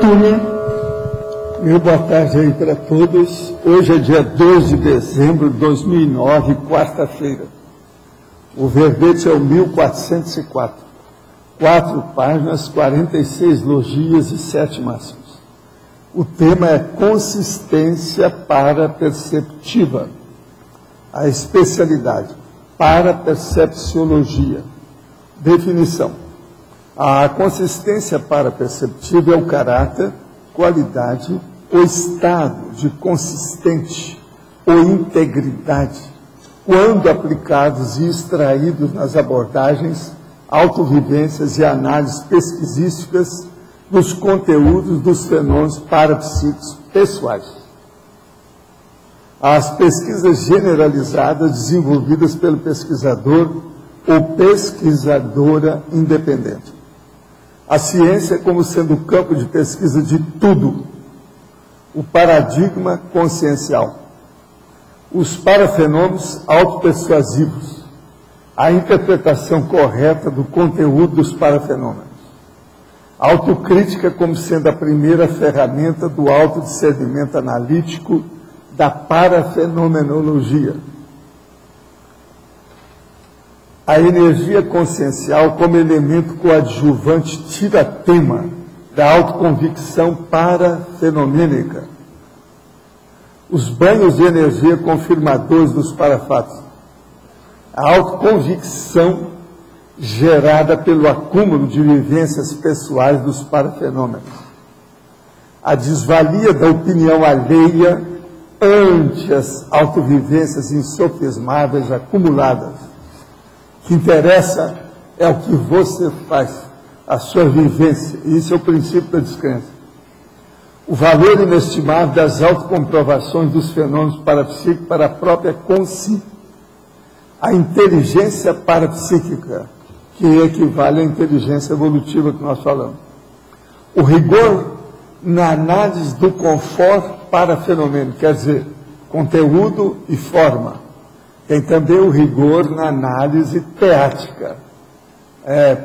Cunha. Meu boa tarde aí para todos. Hoje é dia 2 de dezembro de 2009, quarta-feira. O verbete é o 1404. 4 páginas, 46 logias e 7 máximos. O tema é consistência paraperceptiva. A especialidade, parapercepciologia. Definição. A consistência paraperceptiva é o caráter, qualidade ou estado de consistente ou integridade, quando aplicados e extraídos nas abordagens, autovivências e análises pesquisísticas dos conteúdos dos fenômenos parapsíquicos pessoais. As pesquisas generalizadas desenvolvidas pelo pesquisador ou pesquisadora independente. A ciência como sendo o campo de pesquisa de tudo. O paradigma consciencial. Os parafenômenos autopersuasivos. A interpretação correta do conteúdo dos parafenômenos. A autocrítica como sendo a primeira ferramenta do autodiscernimento analítico da parafenomenologia. A energia consciencial como elemento coadjuvante tira-tema da autoconvicção parafenomênica. Os banhos de energia confirmadores dos parafatos. A autoconvicção gerada pelo acúmulo de vivências pessoais dos parafenômenos. A desvalia da opinião alheia ante as autovivências insofismáveis acumuladas. O que interessa é o que você faz, a sua vivência, e isso é o princípio da descrença. O valor inestimável das autocomprovações dos fenômenos parapsíquicos para a própria consciência. A inteligência parapsíquica, que equivale à inteligência evolutiva que nós falamos. O rigor na análise do conforto parafenômeno, quer dizer, conteúdo e forma. Tem também o rigor na análise teática,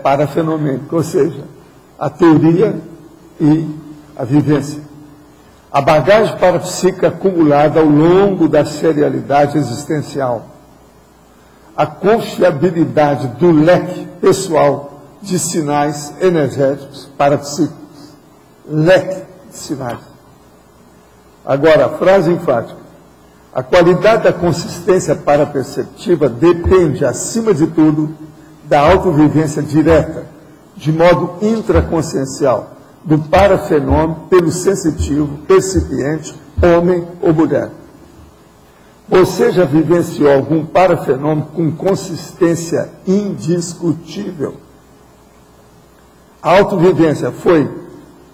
parafenomênica, ou seja, a teoria e a vivência. A bagagem parapsíquica acumulada ao longo da serialidade existencial. A confiabilidade do leque pessoal de sinais energéticos parapsíquicos. Leque de sinais. Agora, frase enfática. A qualidade da consistência paraperceptiva depende, acima de tudo, da autovivência direta, de modo intraconsciencial, do parafenômeno pelo sensitivo, percipiente, homem ou mulher. Você já vivenciou algum parafenômeno com consistência indiscutível? A autovivência foi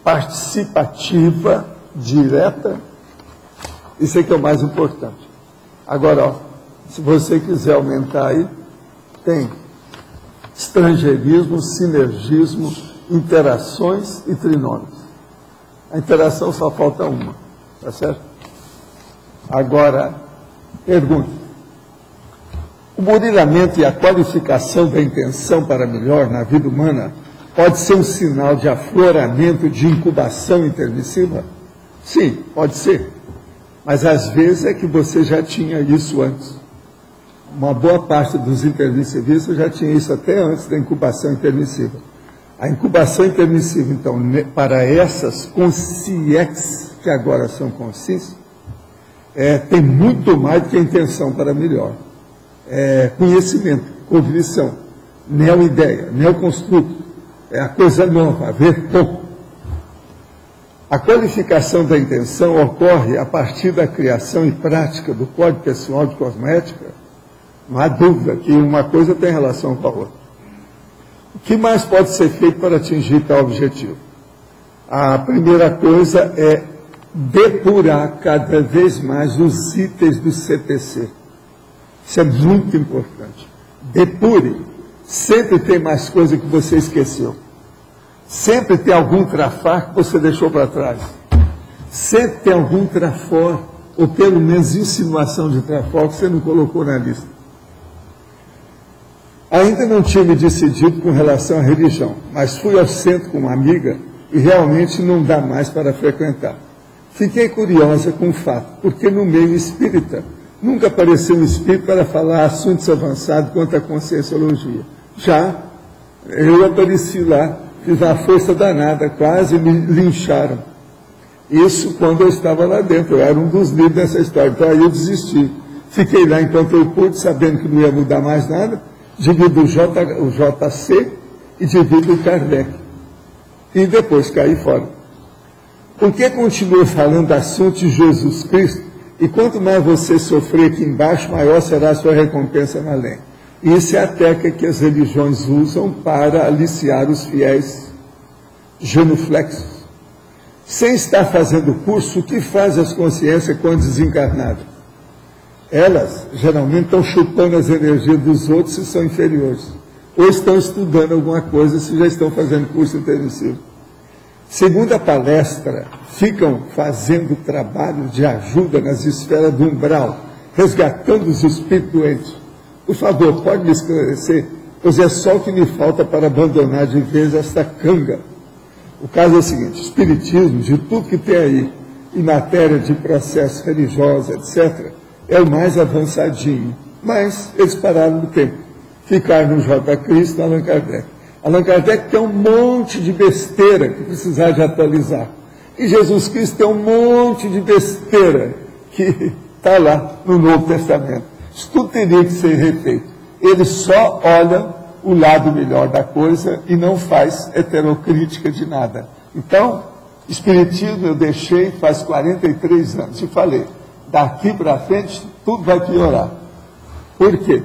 participativa, direta? Isso é que é o mais importante. Agora, ó, se você quiser aumentar aí, tem estrangeirismo, sinergismo, interações e trinômios. A interação só falta uma, tá certo? Agora, pergunta. O burilamento e a qualificação da intenção para melhor na vida humana pode ser um sinal de afloramento de incubação intermissiva? Sim, pode ser. Mas às vezes é que você já tinha isso antes. Uma boa parte dos intermissivistas já tinha isso até antes da incubação intermissiva. A incubação intermissiva, então, para essas consciências que agora são consciências, tem muito mais do que a intenção para melhor. Conhecimento, cognição, neo-ideia, neoconstruto, é a coisa nova, a ver pouco. A qualificação da intenção ocorre a partir da criação e prática do Código Pessoal de Cosmética. Não há dúvida que uma coisa tem relação com a outra. O que mais pode ser feito para atingir tal objetivo? A primeira coisa é depurar cada vez mais os itens do CPC. Isso é muito importante. Depure. Sempre tem mais coisa que você esqueceu. Sempre tem algum trafar que você deixou para trás. Sempre tem algum trafor, ou pelo menos insinuação de trafor que você não colocou na lista. Ainda não tinha me decidido com relação à religião, mas fui ao centro com uma amiga e realmente não dá mais para frequentar. Fiquei curiosa com o fato, porque no meio espírita nunca apareceu um espírito para falar assuntos avançados quanto à conscienciologia. Já eu apareci lá, fiz uma força danada, quase me lincharam. Isso quando eu estava lá dentro, eu era um dos líderes dessa história, então aí eu desisti. Fiquei lá enquanto eu pude, sabendo que não ia mudar mais nada, divido o JC e divido o Kardec. E depois caí fora. Por que continuo falando assunto de Jesus Cristo? E quanto mais você sofrer aqui embaixo, maior será a sua recompensa na além. Isso é a técnica que as religiões usam para aliciar os fiéis genuflexos. Sem estar fazendo curso, o que faz as consciências quando desencarnadas? Elas, geralmente, estão chupando as energias dos outros se são inferiores. Ou estão estudando alguma coisa se já estão fazendo curso intensivo. Segundo a palestra, ficam fazendo trabalho de ajuda nas esferas do umbral, resgatando os espíritos doentes. Por favor, pode me esclarecer, pois é só o que me falta para abandonar de vez esta canga. O caso é o seguinte, espiritismo, de tudo que tem aí, em matéria de processos religiosos, etc., é o mais avançadinho. Mas eles pararam no tempo. Ficaram no J. Cristo e Allan Kardec. Allan Kardec tem um monte de besteira que precisar de atualizar. E Jesus Cristo tem um monte de besteira que está lá no Novo Testamento. Isso tudo teria que ser refeito. Ele só olha o lado melhor da coisa e não faz heterocrítica de nada. Então, espiritismo eu deixei faz 43 anos. E falei, daqui para frente tudo vai piorar. Por quê?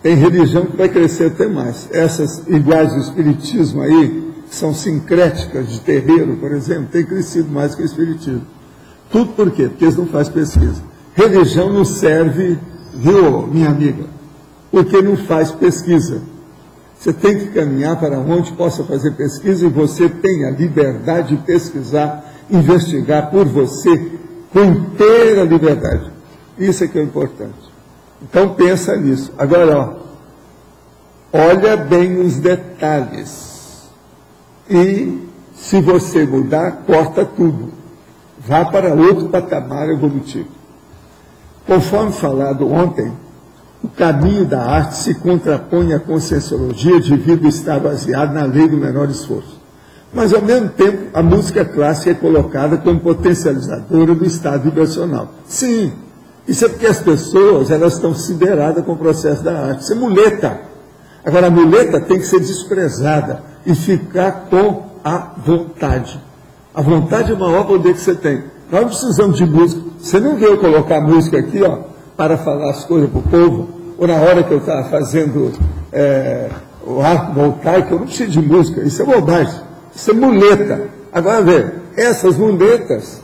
Tem religião que vai crescer até mais. Essas iguais ao espiritismo aí, que são sincréticas de terreiro, por exemplo, tem crescido mais que o espiritismo. Tudo por quê? Porque eles não fazem pesquisa. Religião não serve, viu, minha amiga? Porque não faz pesquisa. Você tem que caminhar para onde possa fazer pesquisa e você tem a liberdade de pesquisar, investigar por você, com inteira liberdade. Isso é que é importante. Então pensa nisso. Agora, ó, olha bem os detalhes. E se você mudar, corta tudo. Vá para outro patamar evolutivo. Conforme falado ontem, o caminho da arte se contrapõe à conscienciologia devido a estar baseado na lei do menor esforço. Mas, ao mesmo tempo, a música clássica é colocada como potencializadora do estado vibracional. Sim, isso é porque as pessoas elas estão sideradas com o processo da arte. Isso é muleta. Agora, a muleta tem que ser desprezada e ficar com a vontade. A vontade é o maior poder que você tem. Nós não precisamos de música. Você não veio colocar música aqui, ó, para falar as coisas para o povo, ou na hora que eu estava fazendo o arco voltaico, eu não preciso de música. Isso é bobagem. Isso é muleta. Agora, vê, essas muletas,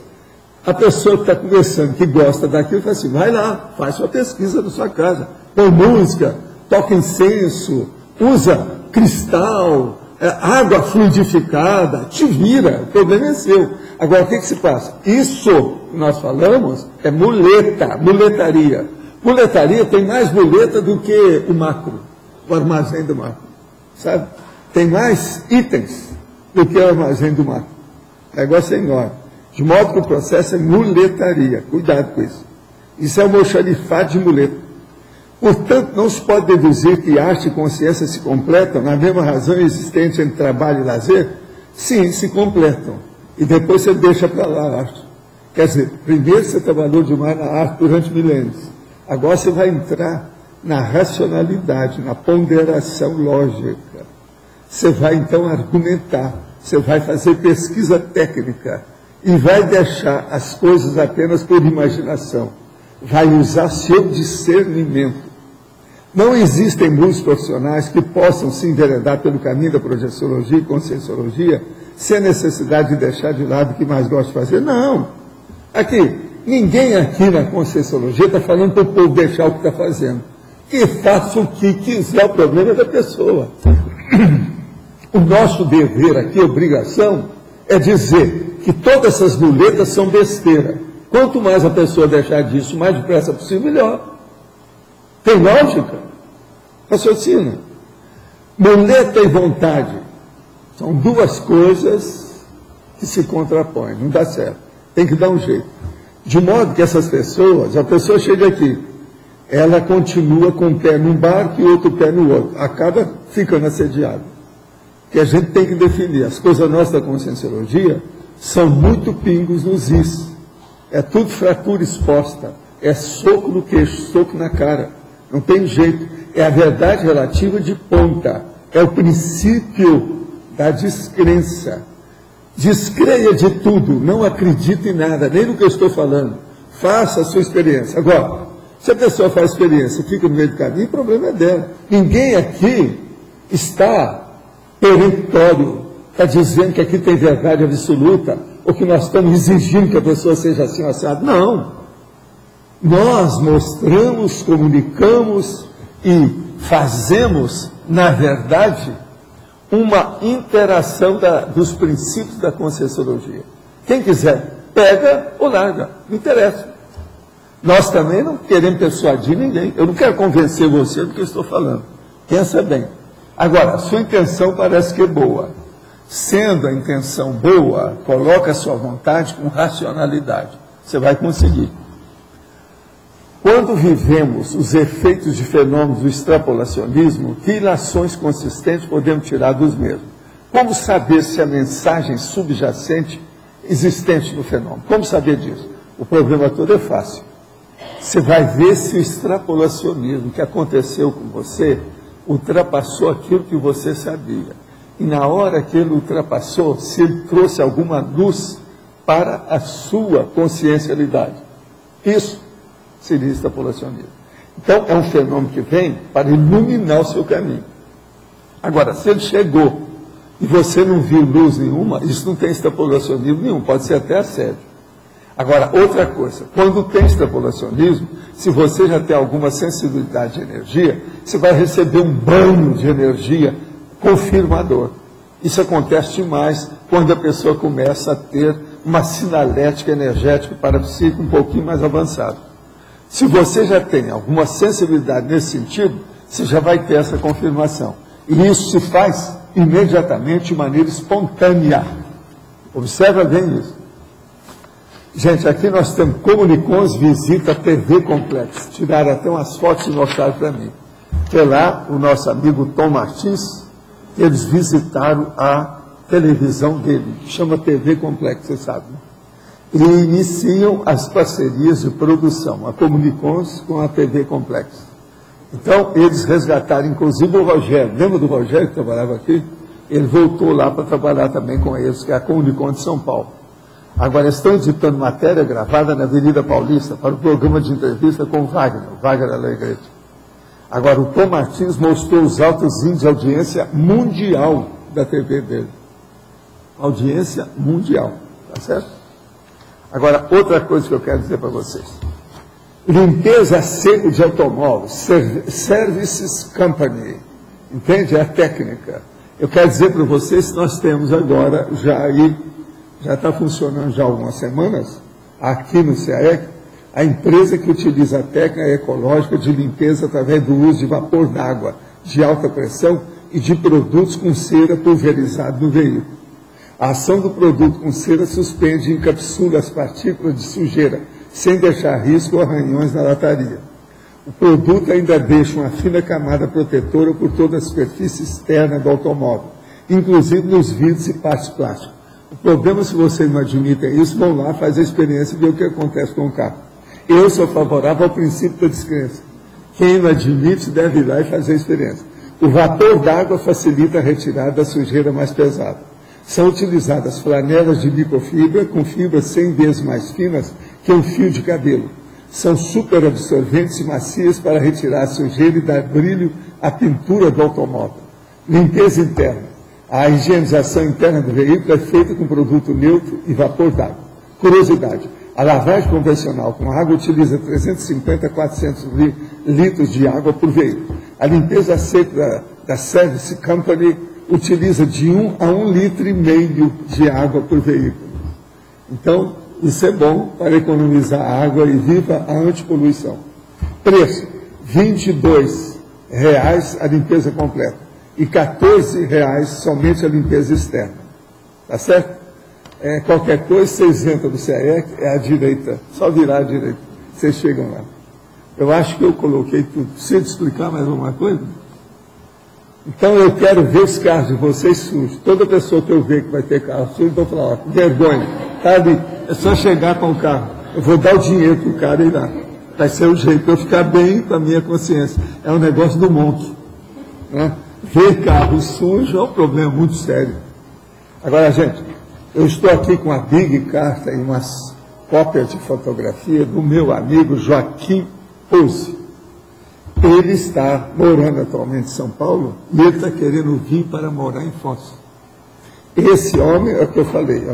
a pessoa que está conversando, que gosta daquilo, fala assim, vai lá, faz sua pesquisa na sua casa, põe música, toca incenso, usa cristal, água fluidificada, te vira, o problema é seu. Agora, o que se passa? Isso que nós falamos é muleta, muletaria. Muletaria tem mais muleta do que o macro, o armazém do macro, sabe? Tem mais itens do que o armazém do macro. O negócio é enorme. De modo que o processo é muletaria. Cuidado com isso. Isso é o almoxarifado de muleta. Portanto, não se pode deduzir que arte e consciência se completam na mesma razão existente entre trabalho e lazer? Sim, se completam. E depois você deixa para lá a arte. Quer dizer, primeiro você trabalhou demais na arte durante milênios. Agora você vai entrar na racionalidade, na ponderação lógica. Você vai então argumentar, você vai fazer pesquisa técnica e vai deixar as coisas apenas por imaginação. Vai usar seu discernimento. Não existem muitos profissionais que possam se enveredar pelo caminho da projeciologia e conscienciologia sem a necessidade de deixar de lado o que mais gosta de fazer. Não. Aqui, ninguém aqui na conscienciologia está falando para o povo deixar o que está fazendo. Que faça o que quiser, o problema é da pessoa. O nosso dever aqui, obrigação, é dizer que todas essas muletas são besteira. Quanto mais a pessoa deixar disso, mais depressa possível, melhor. Tem lógica? Raciocina. Muleta e vontade são duas coisas que se contrapõem, não dá certo, tem que dar um jeito. De modo que essas pessoas, a pessoa chega aqui, ela continua com um pé num barco e outro pé no outro, acaba ficando assediada. Que a gente tem que definir, as coisas nossas da conscienciologia são muito pingos nos is, é tudo fratura exposta, é soco no queixo, soco na cara, não tem jeito, é a verdade relativa de ponta, é o princípio da descrença. Descreia de tudo, não acredite em nada, nem no que eu estou falando. Faça a sua experiência. Agora, se a pessoa faz experiência e fica no meio do caminho, o problema é dela. Ninguém aqui está peremptório, está dizendo que aqui tem verdade absoluta, ou que nós estamos exigindo que a pessoa seja assim assado. Não. Nós mostramos, comunicamos e fazemos, na verdade, uma interação dos princípios da conscienciologia. Quem quiser, pega ou larga, não interessa. Nós também não queremos persuadir ninguém. Eu não quero convencer você do que eu estou falando. Pensa bem. Agora, a sua intenção parece que é boa. Sendo a intenção boa, coloca a sua vontade com racionalidade. Você vai conseguir. Quando vivemos os efeitos de fenômenos do extrapolacionismo, que ilações consistentes podemos tirar dos mesmos? Como saber se a mensagem subjacente existente no fenômeno? Como saber disso? O problema todo é fácil. Você vai ver se o extrapolacionismo que aconteceu com você ultrapassou aquilo que você sabia. E na hora que ele ultrapassou, se ele trouxe alguma luz para a sua consciencialidade. Isso seria extrapolacionismo. Então, é um fenômeno que vem para iluminar o seu caminho. Agora, se ele chegou e você não viu luz nenhuma, isso não tem extrapolacionismo nenhum, pode ser até assédio. Agora, outra coisa, quando tem extrapolacionismo, se você já tem alguma sensibilidade de energia, você vai receber um banho de energia confirmador. Isso acontece demais quando a pessoa começa a ter uma sinalética energética parapsíquica um pouquinho mais avançada. Se você já tem alguma sensibilidade nesse sentido, você já vai ter essa confirmação. E isso se faz imediatamente de maneira espontânea. Observa bem isso. Gente, aqui nós temos Comunicons visita TV Complexo. Tiraram até umas fotos e mostraram para mim. Que é lá o nosso amigo Tom Martins, eles visitaram a televisão dele, que chama TV Complexo, você sabe, né? E iniciam as parcerias de produção, a Comunicons com a TV Complexo. Então, eles resgataram, inclusive o Rogério, lembra do Rogério que trabalhava aqui? Ele voltou lá para trabalhar também com eles, que é a Comunicons de São Paulo. Agora, estão editando matéria gravada na Avenida Paulista para o programa de entrevista com o Wagner Alegrete. Agora, o Tom Martins mostrou os altos índices de audiência mundial da TV dele. Audiência mundial, tá certo? Agora, outra coisa que eu quero dizer para vocês. Limpeza a seco de automóveis, Services Company, entende? É a técnica. Eu quero dizer para vocês que nós temos agora, já está funcionando já há algumas semanas, aqui no CAEC, a empresa que utiliza a técnica ecológica de limpeza através do uso de vapor d'água de alta pressão e de produtos com cera pulverizada no veículo. A ação do produto com cera suspende e encapsula as partículas de sujeira, sem deixar risco ou arranhões na lataria. O produto ainda deixa uma fina camada protetora por toda a superfície externa do automóvel, inclusive nos vidros e partes plásticas. O problema, se vocês não admitem isso, vão lá, faz a experiência e vê o que acontece com o carro. Eu sou favorável ao princípio da descrença. Quem não admite deve ir lá e fazer a experiência. O vapor d'água facilita a retirada da sujeira mais pesada. São utilizadas flanelas de microfibra com fibras 100 vezes mais finas que um fio de cabelo. São super absorventes e macias para retirar a sujeira e dar brilho à pintura do automóvel. Limpeza interna. A higienização interna do veículo é feita com produto neutro e vapor d'água. Curiosidade, a lavagem convencional com água utiliza 350 a 400 litros de água por veículo. A limpeza seca da Service Company utiliza de 1 a 1,5 litro de água por veículo. Então, isso é bom para economizar água e viva a antipoluição. Preço, R$22 a limpeza completa e R$14 somente a limpeza externa. Tá certo? qualquer coisa, vocês entram no CE, é à direita, só virar à direita, vocês chegam lá. Eu acho que eu coloquei tudo. Preciso explicar mais alguma coisa? Então eu quero ver os carros de vocês sujos. Toda pessoa que eu ver que vai ter carro sujo, eu vou falar, ó, vergonha, tá ali, é só chegar com o carro. Eu vou dar o dinheiro para o cara ir lá. Vai ser o jeito de eu ficar bem com a minha consciência. É um negócio do monte. Né? Ver carro sujo é um problema muito sério. Agora, gente, eu estou aqui com a Big Carta e umas cópias de fotografia do meu amigo Joaquim Pose. Ele está morando atualmente em São Paulo e ele está querendo vir para morar em Foz. Esse homem, é o que eu falei, é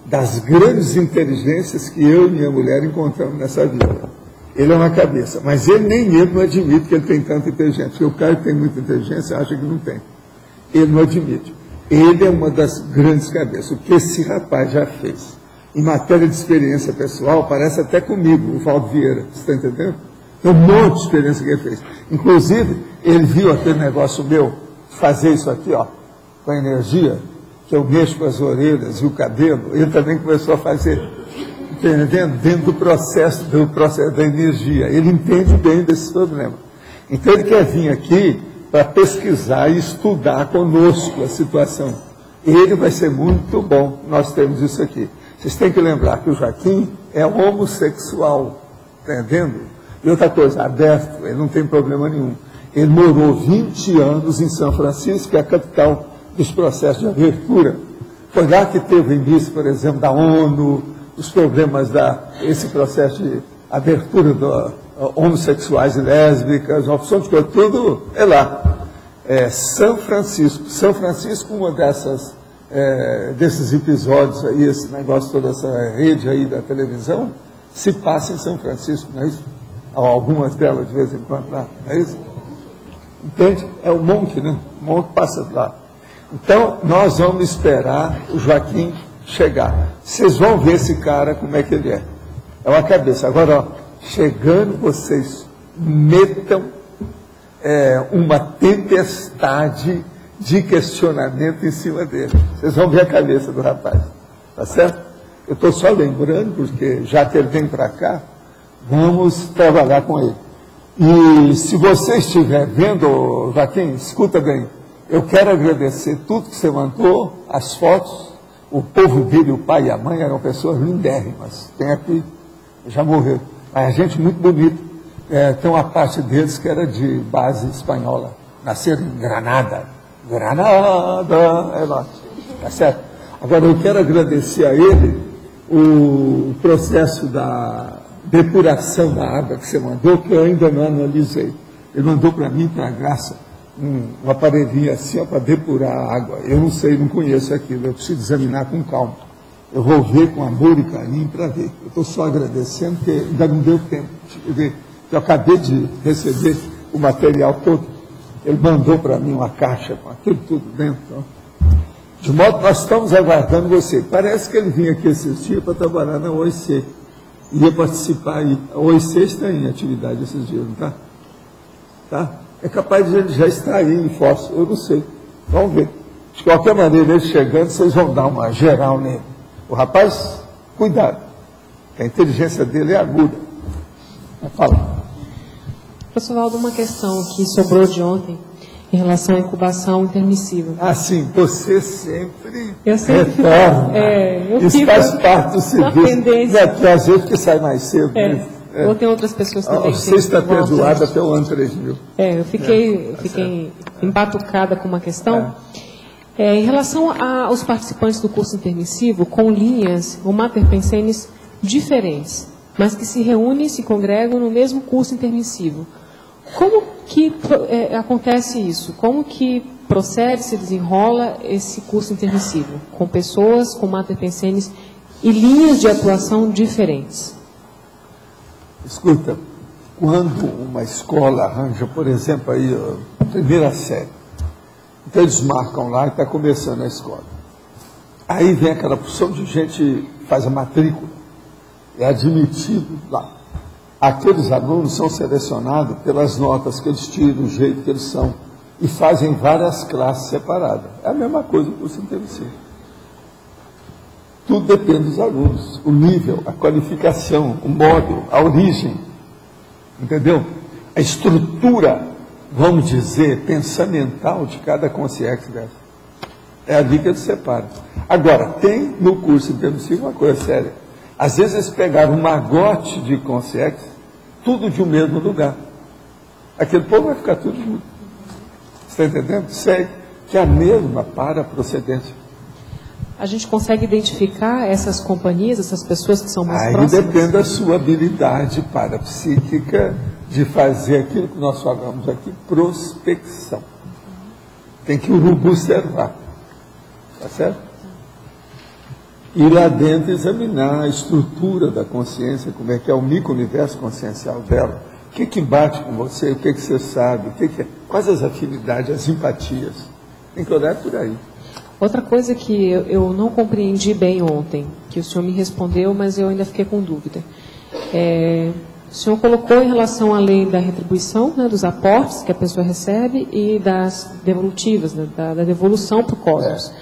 das grandes inteligências que eu e minha mulher encontramos nessa vida. Ele é uma cabeça, mas nem ele não admite que ele tem tanta inteligência, porque o cara que tem muita inteligência acha que não tem. Ele não admite. Ele é uma das grandes cabeças. O que esse rapaz já fez em matéria de experiência pessoal parece até comigo, o Valdo Vieira, você está entendendo? Tem um monte de experiência que ele fez. Inclusive, ele viu aquele negócio meu, fazer isso aqui, ó, com a energia, que eu mexo com as orelhas e o cabelo, ele também começou a fazer, entendendo? Dentro do processo da energia. Ele entende bem desse problema. Então, ele quer vir aqui para pesquisar e estudar conosco a situação. Ele vai ser muito bom, nós temos isso aqui. Vocês têm que lembrar que o Joaquim é homossexual, entendendo? E outra coisa, aberto, ele não tem problema nenhum. Ele morou 20 anos em São Francisco, que é a capital dos processos de abertura. Foi lá que teve o início, por exemplo, da ONU, os problemas esse processo de abertura do homossexuais e lésbicas, opção de coisa, tudo é lá. São Francisco. São Francisco, uma desses episódios aí, esse negócio, toda essa rede aí da televisão, se passa em São Francisco, não é isso? Algumas delas de vez em quando lá, não é isso? Entende? É o monte, né? O monte passa lá. Então, nós vamos esperar o Joaquim chegar. Vocês vão ver esse cara, como é que ele é. É uma cabeça. Agora, ó, chegando, vocês metam uma tempestade de questionamento em cima dele. Vocês vão ver a cabeça do rapaz. Tá certo? Eu estou só lembrando, porque já que ele vem para cá, vamos trabalhar com ele. E se você estiver vendo, Joaquim, escuta bem, eu quero agradecer tudo que você mandou, as fotos, o povo dele, o pai e a mãe eram pessoas lindérrimas. Tem aqui, já morreu. Mas a gente muito bonita. Tem uma parte deles que era de base espanhola. Nasceram em Granada. Granada, é lá. Tá certo? Agora, eu quero agradecer a ele o processo da depuração da água que você mandou, que eu ainda não analisei. Ele mandou para mim, para a Graça, um aparelhinho assim, para depurar a água. Eu não sei, não conheço aquilo, eu preciso examinar com calma. Eu vou ver com amor e carinho para ver. Eu estou só agradecendo, porque ainda não deu tempo de ver. Eu acabei de receber o material todo. Ele mandou para mim uma caixa com aquilo tudo dentro. Ó. De modo que nós estamos aguardando você. Parece que ele vinha aqui esses dias para trabalhar na OIC. Ia participar aí. A OIC está em atividade esses dias, não está? Tá? É capaz de ele já estar aí em Foz, eu não sei. Vamos ver. De qualquer maneira, ele chegando, vocês vão dar uma geral nele. O rapaz, cuidado. A inteligência dele é aguda. Fala. Professor Valdo, uma questão que sobrou de ontem em relação à incubação intermissiva. Ah, sim, você sempre retorna. Isso faz parte do serviço. Às vezes que sai mais cedo. Ou tem outras pessoas também. Você está perdoado até o ano 3000. Eu fiquei embatucada com uma questão. Em relação aos participantes do curso intermissivo, com linhas ou materpensenes diferentes, mas que se reúnem e se congregam no mesmo curso intermissivo. Como que acontece isso? Como que procede, se desenrola esse curso intermissivo? Com pessoas com materpensenes e linhas de atuação diferentes. Escuta, quando uma escola arranja, por exemplo, aí, a primeira série, então eles marcam lá e está começando a escola. Aí vem aquela porção de gente, faz a matrícula, é admitido lá. Aqueles alunos são selecionados pelas notas que eles tiram, do jeito que eles são, e fazem várias classes separadas. É a mesma coisa que o curso intermissivo. Tudo depende dos alunos, o nível, a qualificação, o modo, a origem, entendeu? A estrutura, vamos dizer, pensamental de cada consciência dessa. É ali que eles separam. Agora, tem no curso intermissivo uma coisa séria. Às vezes eles pegaram um magote de consciência, tudo de um mesmo lugar. Aquele povo vai ficar tudo junto. Você está entendendo? Segue que é a mesma para a procedência. A gente consegue identificar essas companhias, essas pessoas que são mais aí próximas? Aí depende da sua habilidade parapsíquica de fazer aquilo que nós falamos aqui, prospecção. Tem que observar. Tá certo? E lá dentro examinar a estrutura da consciência, como é que é o micro-universo consciencial dela. O que bate com você, o que você sabe, quais as afinidades, as simpatias. Tem que olhar por aí. Outra coisa que eu não compreendi bem ontem, que o senhor me respondeu, mas eu ainda fiquei com dúvida. O senhor colocou em relação à lei da retribuição, né, dos aportes que a pessoa recebe e das devolutivas, né, da devolução para o cosmos.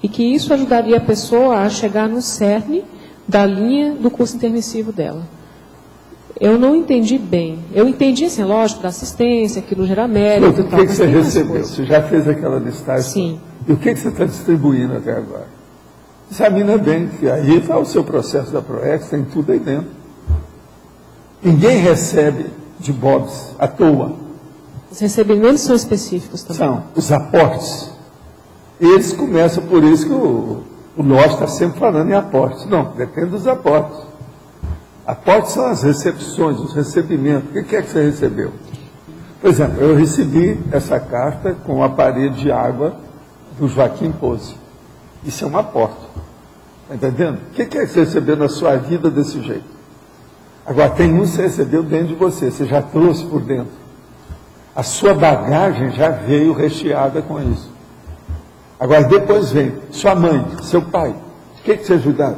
E que isso ajudaria a pessoa a chegar no cerne da linha do curso intermissivo dela. Eu não entendi bem. Eu entendi, assim, lógico, da assistência, aquilo gera mérito. O que você recebeu? Você já fez aquela listagem? Sim. E o que você está distribuindo até agora? Examina bem, que aí está o seu processo da PROEX, tem tudo aí dentro. Ninguém recebe de bobs à toa. Os recebimentos são específicos também. São os aportes. Eles começam, por isso que o nós está sempre falando em aportes. Não, depende dos aportes. Aportes são as recepções, os recebimentos. O que é que você recebeu? Por exemplo, eu recebi essa carta com a parede de água do Joaquim Pose. Isso é um aporte. Está entendendo? O que é que você recebeu na sua vida desse jeito? Agora, tem um que você recebeu dentro de você, você já trouxe por dentro. A sua bagagem já veio recheada com isso. Agora, depois vem sua mãe, seu pai. O que te ajudaram?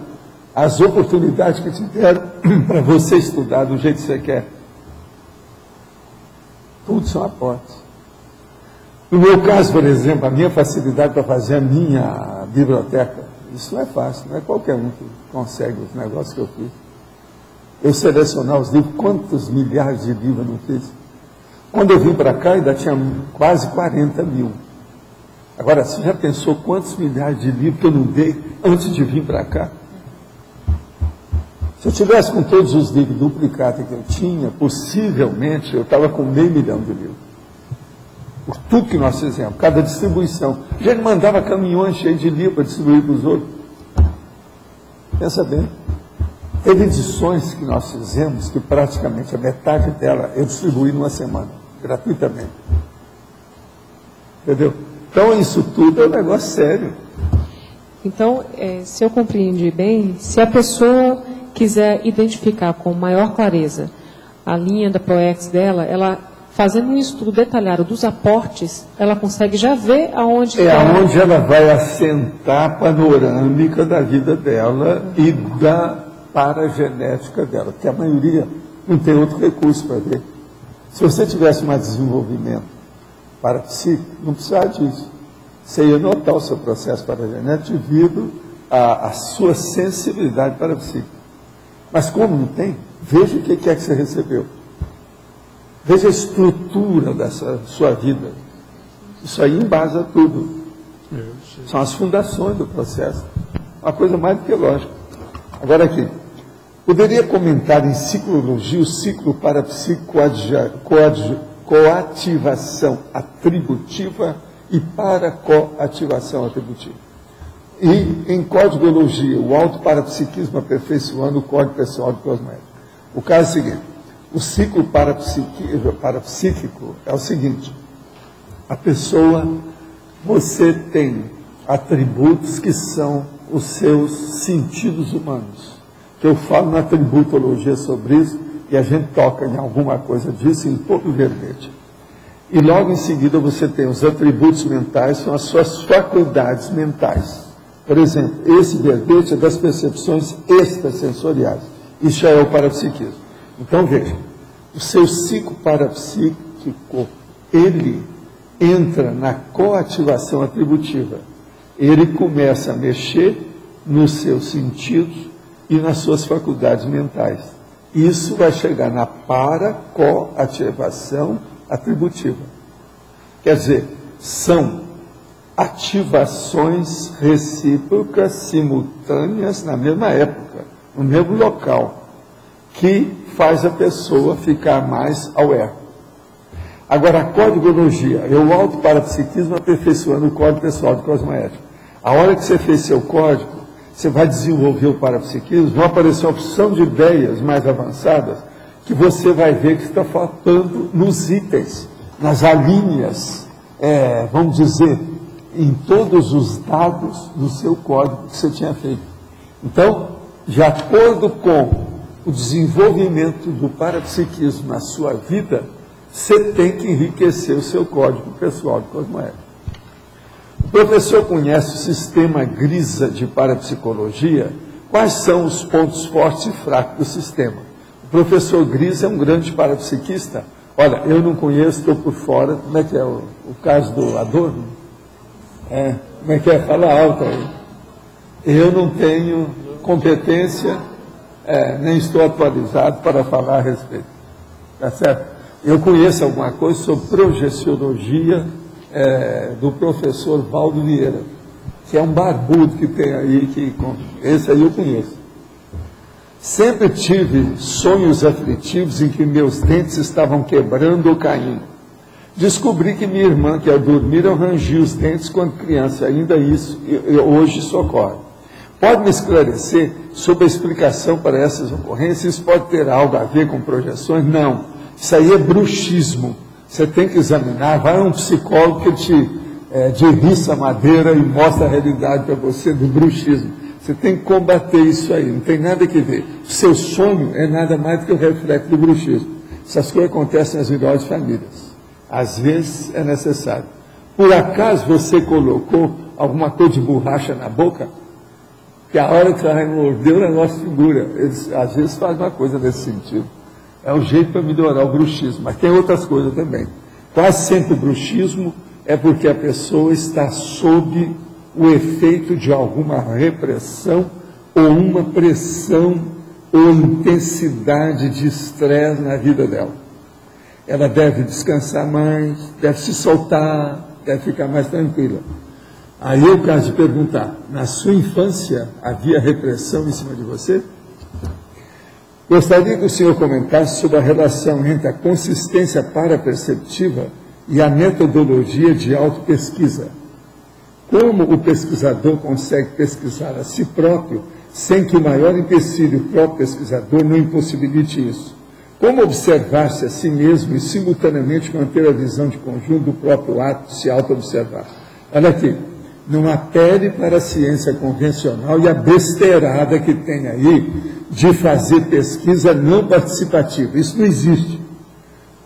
As oportunidades que te deram para você estudar do jeito que você quer. Tudo são aportes. No meu caso, por exemplo, a minha facilidade para fazer a minha biblioteca, isso não é fácil, não é qualquer um que consegue os negócios que eu fiz. Eu selecionar os livros, quantos milhares de livros eu não fiz? Quando eu vim para cá, ainda tinha quase 40 mil. Agora, você já pensou quantos milhares de livros que eu não dei antes de vir para cá? Se eu tivesse com todos os livros duplicados que eu tinha, possivelmente eu estava com 500 mil de livros. Por tudo que nós fizemos, cada distribuição. A gente mandava caminhões cheios de livros para distribuir para os outros. Pensa bem. Teve edições que nós fizemos, que praticamente a metade dela eu distribuí numa semana, gratuitamente. Entendeu? Então, isso tudo é um negócio sério. Então, se eu compreendi bem, se a pessoa quiser identificar com maior clareza a linha da PROEX dela, ela, fazendo um estudo detalhado dos aportes, ela consegue já ver aonde... aonde ela vai assentar a panorâmica da vida dela e da paragenética dela, porque a maioria não tem outro recurso para ver. Se você tivesse mais desenvolvimento parapsíquico, não precisava disso. Você ia notar o seu processo paragenético devido à sua sensibilidade parapsíquica. Mas como não tem, veja o que é que você recebeu. Veja a estrutura dessa sua vida. Isso aí embasa tudo. São as fundações do processo. Uma coisa mais do que lógica. Agora aqui. Poderia comentar em ciclologia o ciclo parapsíquico coativação atributiva e paracoativação atributiva. E em códigologia, o autoparapsiquismo aperfeiçoando o código pessoal do cosmético. O caso é o seguinte, o ciclo parapsíquico é o seguinte, a pessoa, você tem atributos que são os seus sentidos humanos, que eu falo na tributologia sobre isso, e a gente toca em alguma coisa disso em todo o verbete. E logo em seguida você tem os atributos mentais, são as suas faculdades mentais. Por exemplo, esse verbete é das percepções extrasensoriais. Isso já é o parapsiquismo. Então veja, o seu ciclo parapsíquico, ele entra na coativação atributiva. Ele começa a mexer nos seus sentidos e nas suas faculdades mentais. Isso vai chegar na paracoativação atributiva. Quer dizer, são ativações recíprocas simultâneas na mesma época, no mesmo local, que faz a pessoa ficar mais aware. Agora, a códigologia é o autoparapsiquismo aperfeiçoando o código pessoal de cosmoética. A hora que você fez seu código, você vai desenvolver o parapsiquismo, vão aparecer uma opção de ideias mais avançadas que você vai ver que está faltando nos itens, nas alíneas, vamos dizer, em todos os dados do seu código que você tinha feito. Então, de acordo com o desenvolvimento do parapsiquismo na sua vida, você tem que enriquecer o seu código pessoal de cosmoética. O professor conhece o sistema GRISA de parapsicologia. Quais são os pontos fortes e fracos do sistema? O professor Grisa é um grande parapsiquista. Olha, eu não conheço, estou por fora. Como é que é o caso do Adorno? Como é que é? Fala alto aí. Eu não tenho competência, nem estou atualizado para falar a respeito. Tá certo? Eu conheço alguma coisa sobre projeciologia do professor Valdo Vieira, que é um barbudo que tem aí, esse aí eu conheço. Sempre tive sonhos aflitivos em que meus dentes estavam quebrando ou caindo. Descobri que minha irmã, que ao dormir, eu rangia os dentes quando criança. Ainda isso, hoje isso ocorre. Pode me esclarecer sobre a explicação para essas ocorrências? Isso pode ter algo a ver com projeções? Não. Isso aí é bruxismo. Você tem que examinar. Vai a um psicólogo que te derriça a madeira e mostra a realidade para você do bruxismo. Você tem que combater isso aí, não tem nada que ver. O seu sonho é nada mais do que o reflexo do bruxismo. Essas coisas acontecem nas melhores famílias. Às vezes é necessário. Por acaso você colocou alguma coisa de borracha na boca? Que a hora que você vai morder o negócio figura. Eles, às vezes faz uma coisa nesse sentido. É um jeito para melhorar o bruxismo, mas tem outras coisas também. Quase sempre o bruxismo é porque a pessoa está sob o efeito de alguma repressão ou uma pressão ou intensidade de estresse na vida dela. Ela deve descansar mais, deve se soltar, deve ficar mais tranquila. Aí é o caso de perguntar, na sua infância havia repressão em cima de você? Gostaria que o senhor comentasse sobre a relação entre a consistência paraperceptiva e a metodologia de autopesquisa. Como o pesquisador consegue pesquisar a si próprio sem que o maior empecilho, o próprio pesquisador, não impossibilite isso? Como observar-se a si mesmo e simultaneamente manter a visão de conjunto do próprio ato de se auto-observar? Olha aqui, não apele para a ciência convencional e a besteirada que tem aí de fazer pesquisa não participativa. Isso não existe.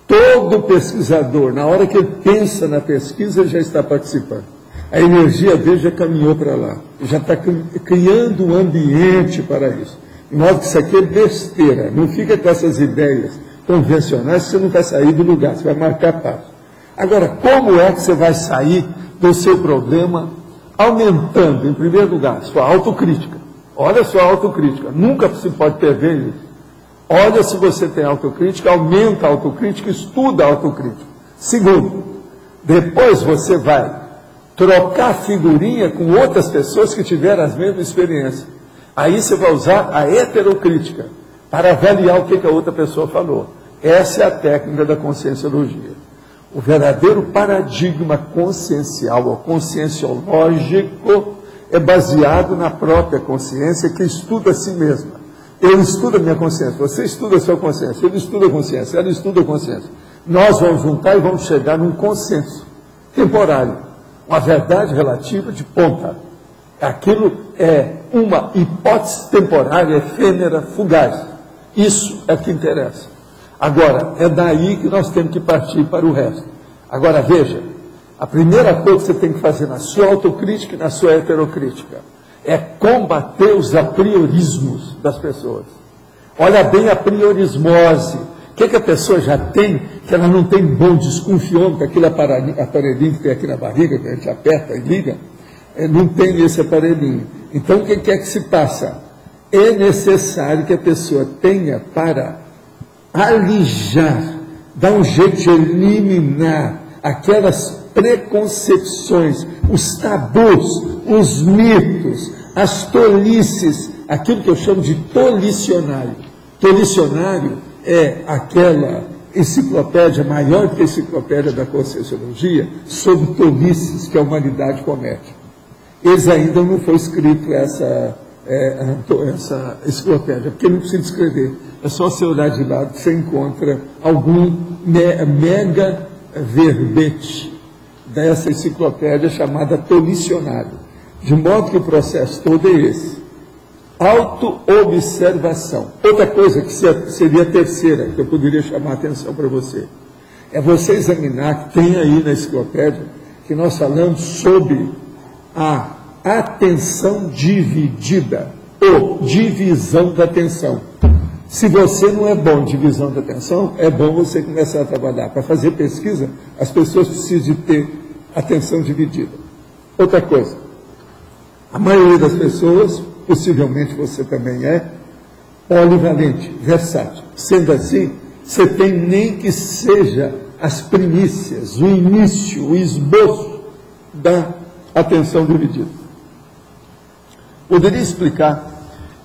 Todo pesquisador, na hora que ele pensa na pesquisa, ele já está participando. A energia dele já caminhou para lá, já está criando um ambiente para isso. De modo que isso aqui é besteira, não fica com essas ideias convencionais, você não vai sair do lugar, você vai marcar passo. Agora, como é que você vai sair do seu problema aumentando, em primeiro lugar, sua autocrítica? Olha a sua autocrítica, nunca se pode perder isso. Olha se você tem autocrítica, aumenta a autocrítica, estuda a autocrítica. Segundo, depois você vai trocar figurinha com outras pessoas que tiveram as mesmas experiências. Aí você vai usar a heterocrítica para avaliar o que a outra pessoa falou. Essa é a técnica da conscienciologia. O verdadeiro paradigma consciencial ou conscienciológico é baseado na própria consciência que estuda a si mesma. Eu estudo a minha consciência, você estuda a sua consciência, ele estuda a consciência, ela estuda a consciência. Nós vamos juntar e vamos chegar num consenso temporário, uma verdade relativa de ponta. Aquilo é uma hipótese temporária, efêmera, fugaz. Isso é que interessa. Agora, é daí que nós temos que partir para o resto. Agora, veja, a primeira coisa que você tem que fazer na sua autocrítica e na sua heterocrítica é combater os apriorismos das pessoas. Olha bem a priorismose. O que a pessoa já tem, que ela não tem bom desconfiômetro, aquele aparelhinho que tem aqui na barriga, que a gente aperta e liga, não tem esse aparelhinho. Então, o que é que se passa? É necessário que a pessoa tenha para alijar, dar um jeito de eliminar aquelas preconcepções, os tabus, os mitos, as tolices, aquilo que eu chamo de tolicionário. Tolicionário é aquela enciclopédia, maior que a enciclopédia da Conscienciologia, sobre tolices que a humanidade comete. Eles ainda não foi escrito essa enciclopédia, porque não precisa escrever. É só você olhar de lado que você encontra algum mega verbete dessa enciclopédia chamada Tolicionário. De modo que o processo todo é esse. Autoobservação. Outra coisa que seria a terceira, que eu poderia chamar a atenção para você, é você examinar, que tem aí na enciclopédia, que nós falamos sobre a atenção dividida, ou divisão da atenção. Se você não é bom em divisão da atenção, é bom você começar a trabalhar. Para fazer pesquisa, as pessoas precisam de ter atenção dividida. Outra coisa, a maioria das pessoas, possivelmente você também é, polivalente, versátil. Sendo assim, você tem nem que seja as primícias, o início, o esboço da atenção dividida. Poderia explicar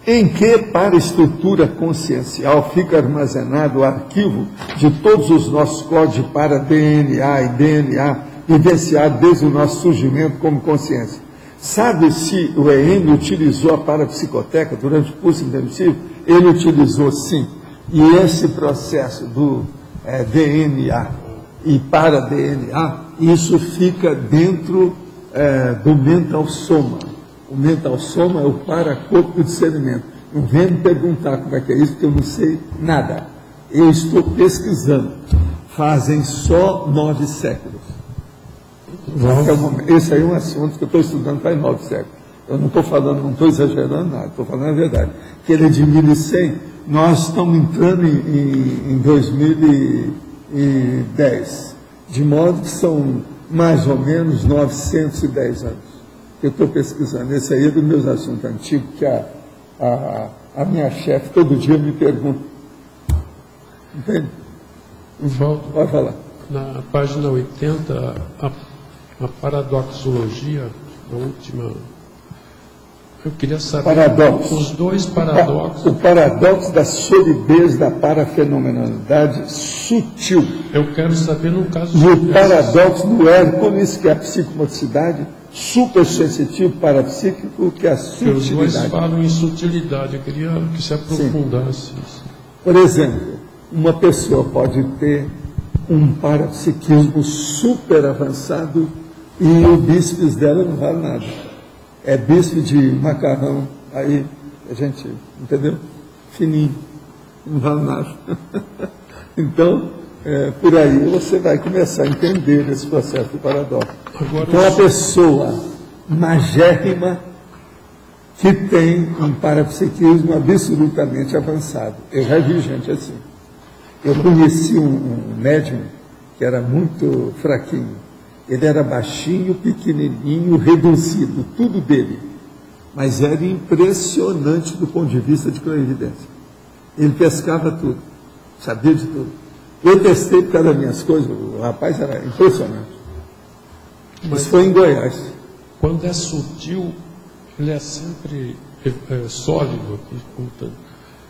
em que, para a estrutura consciencial, fica armazenado o arquivo de todos os nossos códigos para DNA e DNA, vivenciado desde o nosso surgimento como consciência. Sabe se o EM utilizou a parapsicoteca durante o curso intermissivo? Ele utilizou sim. E esse processo do DNA e para-DNA, isso fica dentro do mental soma. O mental soma é o paracorpo de discernimento. Não venha me perguntar como é que é isso, porque eu não sei nada. Eu estou pesquisando. Fazem só 9 séculos. Esse aí é um assunto que eu estou estudando faz 9 séculos. Eu não estou falando, não estou exagerando nada, estou falando a verdade. Que ele é de 1100, nós estamos entrando em 2010. De modo que são mais ou menos 910 anos. Eu estou pesquisando. Esse aí é dos meus assuntos antigos, que a minha chefe todo dia me pergunta. Entende? Valdo, pode falar. Na página 80, a paradoxologia, a última, eu queria saber os dois paradoxos. O paradoxo da solidez da parafenomenalidade sutil. Eu quero saber no caso... E o paradoxo do Hércules, que é a psicomotricidade, supersensitivo parapsíquico, que é a sutilidade. Os dois falam em sutilidade, eu queria que se aprofundasse. Por exemplo, uma pessoa pode ter um parapsiquismo super avançado e o bíceps dela não vale nada. É bíceps de macarrão, aí a gente, entendeu? Fininho, não vale nada. Então, por aí você vai começar a entender esse processo do paradoxo. Então, a pessoa magérrima que tem um parapsiquismo absolutamente avançado. Eu já vi gente assim. Eu conheci um médium que era muito fraquinho. Ele era baixinho, pequenininho, reduzido, tudo dele. Mas era impressionante do ponto de vista de clarividência. Ele pescava tudo, sabia de tudo. Eu testei por causa das minhas coisas, o rapaz era impressionante. Mas foi em Goiás. Quando é sutil, ele é sempre sólido.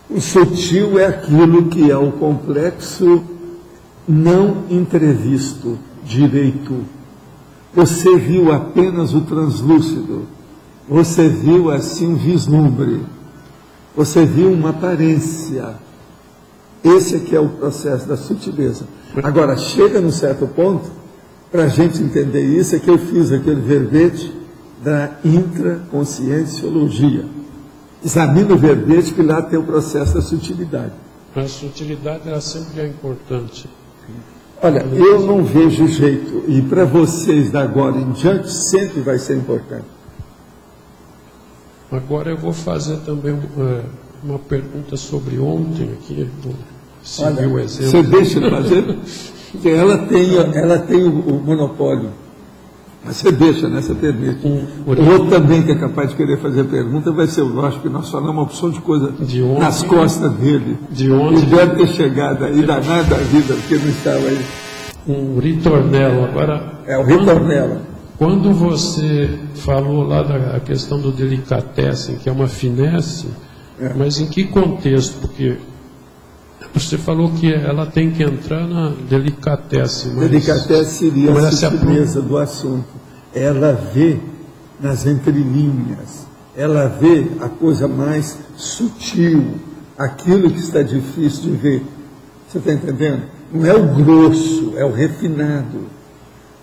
O sutil é aquilo que é o complexo não entrevisto direito. Você viu apenas o translúcido. Você viu assim um vislumbre. Você viu uma aparência. Esse aqui é o processo da sutileza. Agora, chega num certo ponto, para a gente entender isso, é que eu fiz aquele verbete da intraconscienciologia. Examina o verbete que lá tem o processo da sutilidade. A sutilidade ela sempre é importante. Olha, eu não vejo jeito, e para vocês da agora em diante sempre vai ser importante. Agora eu vou fazer também uma pergunta sobre ontem aqui. Olha, o exemplo. Você deixa de fazer? Porque ela tem o monopólio. Mas você deixa, né? Você permite. O outro também que é capaz de querer fazer pergunta vai ser o Lógico, que nós falamos uma opção de coisa nas costas dele. Ele deve ter chegado aí danado da vida, porque não estava aí. Um ritornello. Agora, o ritornello. Quando você falou lá da questão do delicatessen, que é uma finesse, mas em que contexto? Porque você falou que ela tem que entrar na delicatessen. Delicatessen seria a sutileza do assunto. Ela vê nas entrelinhas, ela vê a coisa mais sutil, aquilo que está difícil de ver. Você está entendendo? Não é o grosso, é o refinado.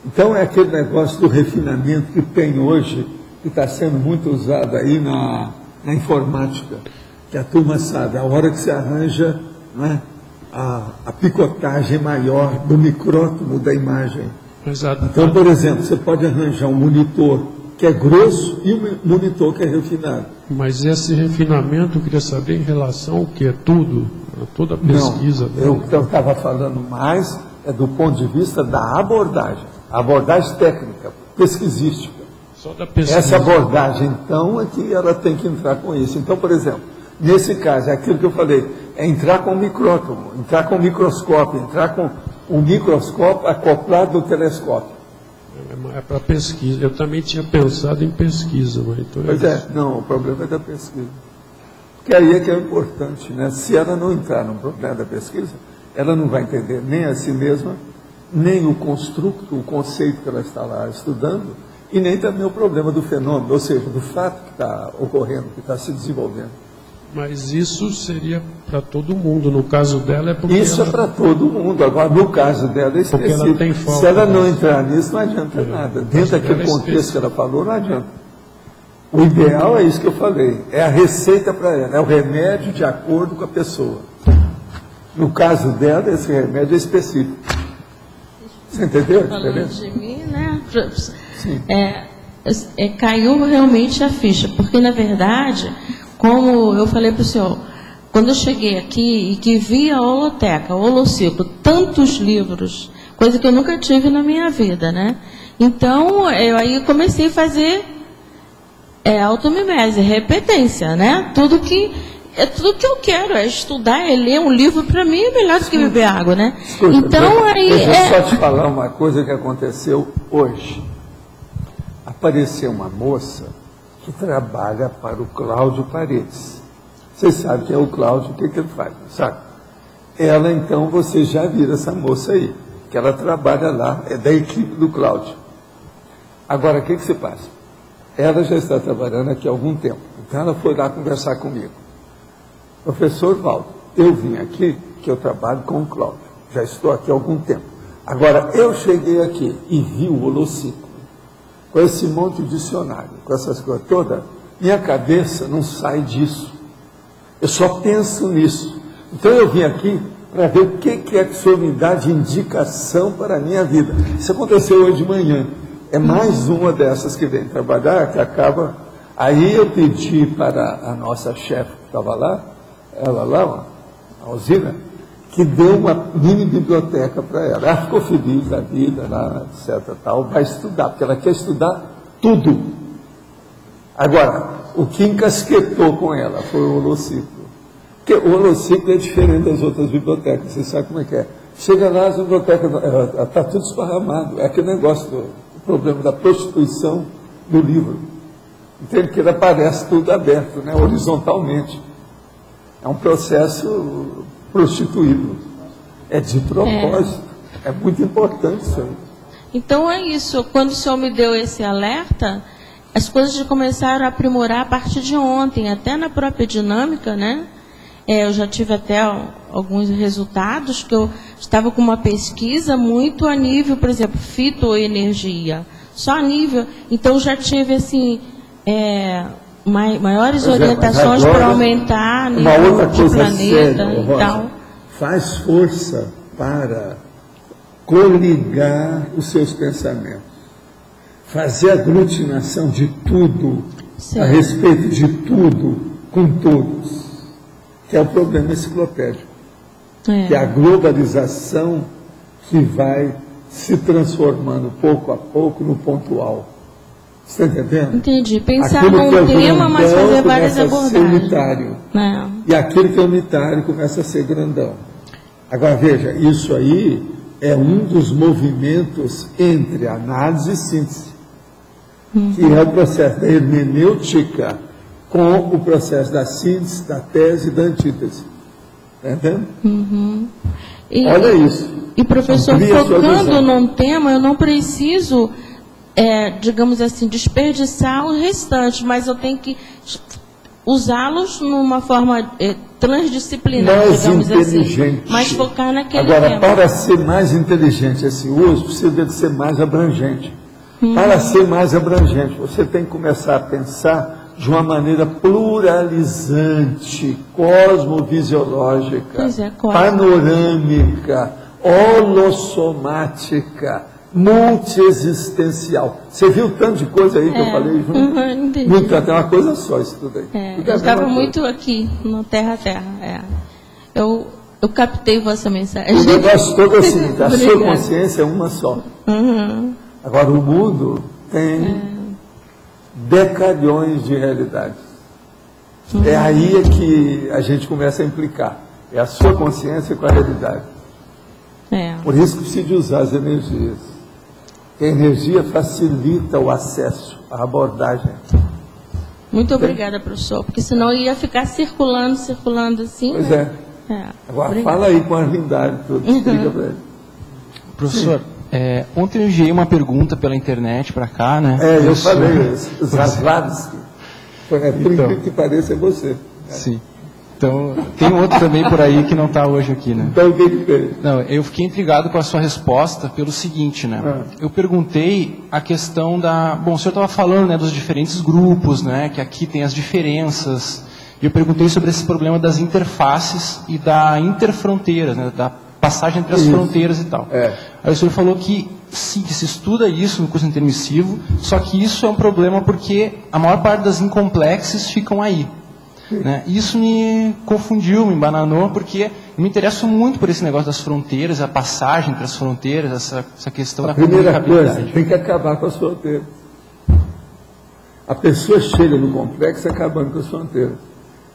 Então é aquele negócio do refinamento que tem hoje, que está sendo muito usado aí na informática, que a turma sabe, a hora que se arranja, não é, a picotagem maior do micrótomo da imagem. Exato. Então, por exemplo, você pode arranjar um monitor que é grosso e um monitor que é refinado. Mas esse refinamento, eu queria saber em relação ao que é tudo, a toda a pesquisa. Não, eu estava falando mais do ponto de vista da abordagem técnica, pesquisística. Só da pesquisa. Essa abordagem, então, é que ela tem que entrar com isso. Então, por exemplo, nesse caso, é aquilo que eu falei, é entrar com o micrótomo, entrar com o microscópio, entrar com o microscópio acoplado do telescópio. É para pesquisa. Eu também tinha pensado em pesquisa. Mas então não, o problema é da pesquisa. Porque aí é que é importante, né? Se ela não entrar no problema da pesquisa, ela não vai entender nem a si mesma, nem o construto, o conceito que ela está lá estudando, e nem também o problema do fenômeno, ou seja, do fato que está ocorrendo, que está se desenvolvendo. Mas isso seria para todo mundo. No caso dela é porque isso é para todo mundo. Agora, no caso dela é específico. Ela tem falta. Se ela não entrar nisso, não adianta nada. Dentro daquele contexto que ela falou, não adianta. O ideal é isso que eu falei. É a receita para ela. É o remédio de acordo com a pessoa. No caso dela, esse remédio é específico. Você entendeu? Falando de mim, né? Sim. Caiu realmente a ficha. Porque, na verdade, como eu falei para o senhor, quando eu cheguei aqui e que vi a holoteca, o holociclo, tantos livros, coisa que eu nunca tive na minha vida, né? Então, eu aí comecei a fazer automimese, repetência, né? Tudo que eu quero, é estudar, é ler um livro, para mim é melhor do que beber água, né? Escuta, então, deixa eu só te falar uma coisa que aconteceu hoje. Apareceu uma moça que trabalha para o Cláudio Paredes. Vocês sabem quem é o Cláudio, o que ele faz, sabe? Ela, então, vocês já viram essa moça aí, que ela trabalha lá, é da equipe do Cláudio. Agora, o que se passa? Ela já está trabalhando aqui há algum tempo, então ela foi lá conversar comigo. Professor Valdo, eu vim aqui, que eu trabalho com o Cláudio, já estou aqui há algum tempo. Agora, eu cheguei aqui e vi o holociclo, com esse monte de dicionário, com essas coisas todas, minha cabeça não sai disso. Eu só penso nisso. Então eu vim aqui para ver o que é que o senhor me dá de indicação para a minha vida. Isso aconteceu hoje de manhã. É mais uma dessas que vem trabalhar, que acaba... Aí eu pedi para a nossa chefe que estava lá, ela lá, a Alzira, que deu uma mini biblioteca para ela. Ela ficou feliz da vida, lá, etc. Tal, vai estudar, porque ela quer estudar tudo. Agora, o que encasquetou com ela foi o holociclo. Porque o holociclo é diferente das outras bibliotecas, você sabe como é que é. Chega lá, as bibliotecas, está tudo esparramado. É aquele negócio do problema da prostituição do livro. Entende? Que ele aparece tudo aberto, né, horizontalmente. É um processo prostituído. É de propósito. É muito importante isso aí. Então é isso. Quando o senhor me deu esse alerta, as coisas já começaram a aprimorar a partir de ontem, até na própria dinâmica, né? Eu já tive até alguns resultados, que eu estava com uma pesquisa muito a nível, por exemplo, fitoenergia. Só a nível. Então já tive, assim, maiores orientações para aumentar a nível de planeta e tal. Faz força para coligar os seus pensamentos. Fazer aglutinação de tudo, a respeito de tudo, com todos. Que é o problema enciclopédico. Que é a globalização que vai se transformando pouco a pouco no pontual. Você está entendendo? Entendi. Pensar Aquilo num que é tema, mas grandão fazer várias começa a ser abordagens. unitário. Não. E aquilo que é unitário começa a ser grandão. Agora, veja, isso aí é um dos movimentos entre análise e síntese, que é o processo da hermenêutica com o processo da síntese, da tese e da antítese. Está entendendo? Olha isso. E, professor, Amplia a sua focando visão. num tema, eu não preciso, digamos assim, desperdiçar o restante, mas eu tenho que usá-los numa forma transdisciplinar, Mais digamos inteligente. assim. Mas focar naquele Agora, tema. para ser mais inteligente esse uso, precisa de ser mais abrangente. Para ser mais abrangente, você tem que começar a pensar de uma maneira pluralizante, cosmovisiológica, Pois é, panorâmica, holossomática, multiexistencial. Você viu tanto de coisa aí que eu falei junto? Entendi. Muito, até uma coisa só isso tudo aí. Tudo Eu a estava mesma muito aqui, no Terra a Terra. Eu captei vossa mensagem. coisa. O negócio todo é assim, a sua Obrigada. consciência é uma só. Agora, o mundo tem decalhões de realidades. É aí que a gente começa a implicar. É a sua consciência com a realidade. Por isso que precisa de usar as energias. Porque a energia facilita o acesso, a abordagem. Muito obrigada, professor, porque senão eu ia ficar circulando assim. Pois né? Agora, Obrigada. fala aí com a Arlindade tudo. Explica para ele. Professor, ontem eu enviei uma pergunta pela internet para cá, né? Eu falei, os Zaslavski. Por incrível que pareça, é você. Sim. Então, tem outro também por aí que não está hoje aqui, né? Então, o que fez? Não, eu fiquei intrigado com a sua resposta pelo seguinte, né? Eu perguntei a questão da... Bom, o senhor estava falando, né, dos diferentes grupos, né, que aqui tem as diferenças. E eu perguntei sobre esse problema das interfaces e da interfronteira, né, da passagem entre as fronteiras e tal. Aí o senhor falou que sim, que se estuda isso no curso intermissivo, só que isso é um problema porque a maior parte das incomplexes ficam aí. Né? Isso me confundiu, me embananou, porque eu me interesso muito por esse negócio das fronteiras, a passagem entre as fronteiras, essa questão da Primeira comunicabilidade. coisa, tem que acabar com as fronteiras. A pessoa chega no complexo acabando com as fronteiras.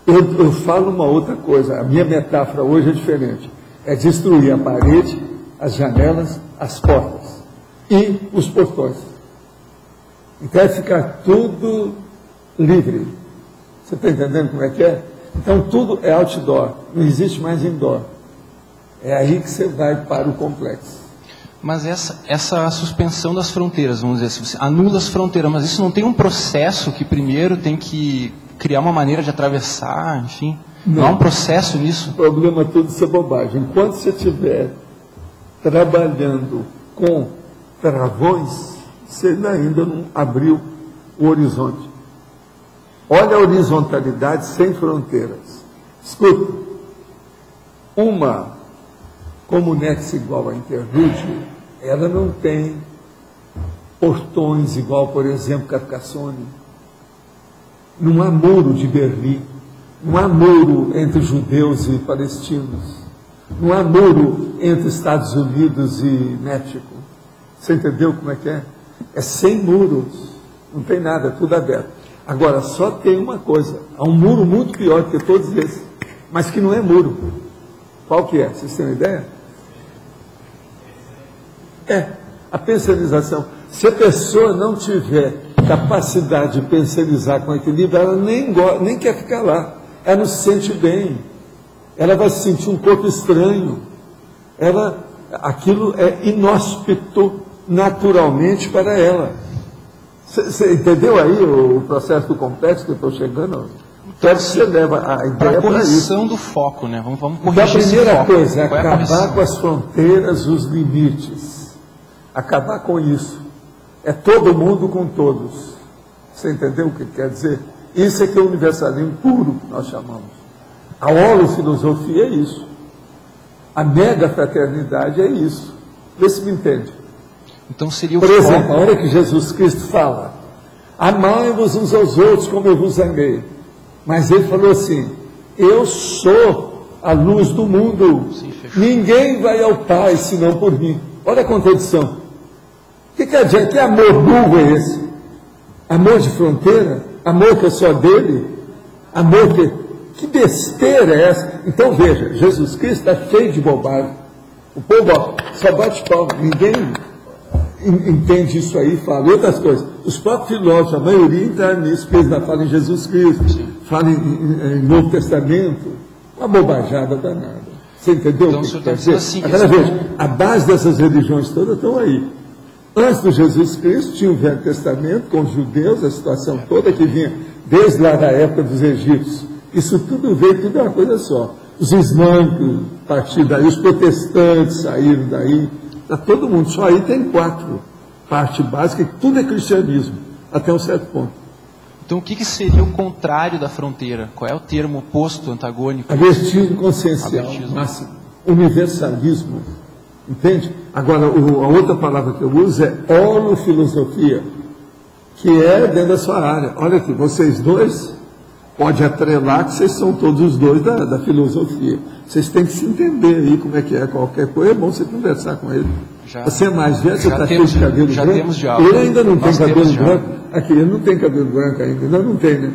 Eu falo uma outra coisa, a minha metáfora hoje é diferente. É destruir a parede, as janelas, as portas e os portões. Então é ficar tudo livre. Você está entendendo como é que é? Então tudo é outdoor, não existe mais indoor. É aí que você vai para o complexo. Mas essa suspensão das fronteiras, vamos dizer assim, você anula as fronteiras, mas isso não tem um processo que primeiro tem que criar uma maneira de atravessar, enfim? Não há um processo nisso? O problema todo isso é bobagem. Enquanto você estiver trabalhando com travões, você ainda não abriu o horizonte. Olha a horizontalidade sem fronteiras. Escuta, uma comunex igual a interlúdio, ela não tem portões igual, por exemplo, Carcassonne. Não há muro de Berlim. Não há muro entre judeus e palestinos. Não há muro entre Estados Unidos e México. Você entendeu como é que é? É sem muros. Não tem nada, é tudo aberto. Agora, só tem uma coisa. Há um muro muito pior do que todos esses, mas que não é muro. Qual que é? Vocês têm uma ideia? É a pensionização. Se a pessoa não tiver capacidade de pensionizar com equilíbrio, ela nem quer ficar lá. Ela não se sente bem. Ela vai sentir um corpo estranho. Aquilo é inóspito naturalmente para ela. Você entendeu aí o processo do complexo que eu estou chegando? Então você leva a ideia para isso. Correção do foco, né? Vamos Então, a corrigir esse primeira foco. coisa é Qual a acabar correção? com as fronteiras, os limites. Acabar com isso. É todo mundo com todos. Você entendeu o que quer dizer? Isso é que é o universalismo puro, que nós chamamos. A holofilosofia é isso. A mega fraternidade é isso. Vê se me entende. Então seria o Por foco. exemplo, a hora que Jesus Cristo fala, amai-vos uns aos outros como eu vos amei. Mas ele falou assim, eu sou a luz do mundo. Sim, fechou. Ninguém vai ao Pai senão por mim. Olha a contradição. Que adianta? Que amor burro é esse? Amor de fronteira? Amor que é só dele? Amor que... Que besteira é essa? Então veja, Jesus Cristo está cheio de bobagem. O povo só bate palma, ninguém entende isso aí, fala. E outras coisas. Os próprios filósofos, a maioria entraram nisso, porque eles não falam em Jesus Cristo, falam em Novo Testamento. Uma bobajada danada. Você entendeu então, o que quer dizer? Assim, agora veja, a base dessas religiões todas estão aí. Antes do Jesus Cristo tinha o Velho Testamento com os judeus, a situação toda que vinha desde lá da época dos egípcios. Isso tudo veio, tudo é uma coisa só. Os islâmicos partiram daí, os protestantes saíram daí. Está todo mundo, só aí tem 4 partes básicas, que tudo é cristianismo, até um certo ponto. Então o que seria o contrário da fronteira? Qual é o termo oposto, antagônico? Abertismo consciencial, máximo. Universalismo. Entende? Agora, a outra palavra que eu uso é holofilosofia, que é dentro da sua área. Olha aqui, vocês dois pode atrelar que vocês são todos os dois da filosofia. Vocês têm que se entender aí como é que é qualquer coisa. É bom você conversar com ele. Você é mais velho, você está cheio de cabelo branco. Temos diálogo. Ele ainda não tem cabelo branco. Aqui, ele não tem cabelo branco ainda não tem, né?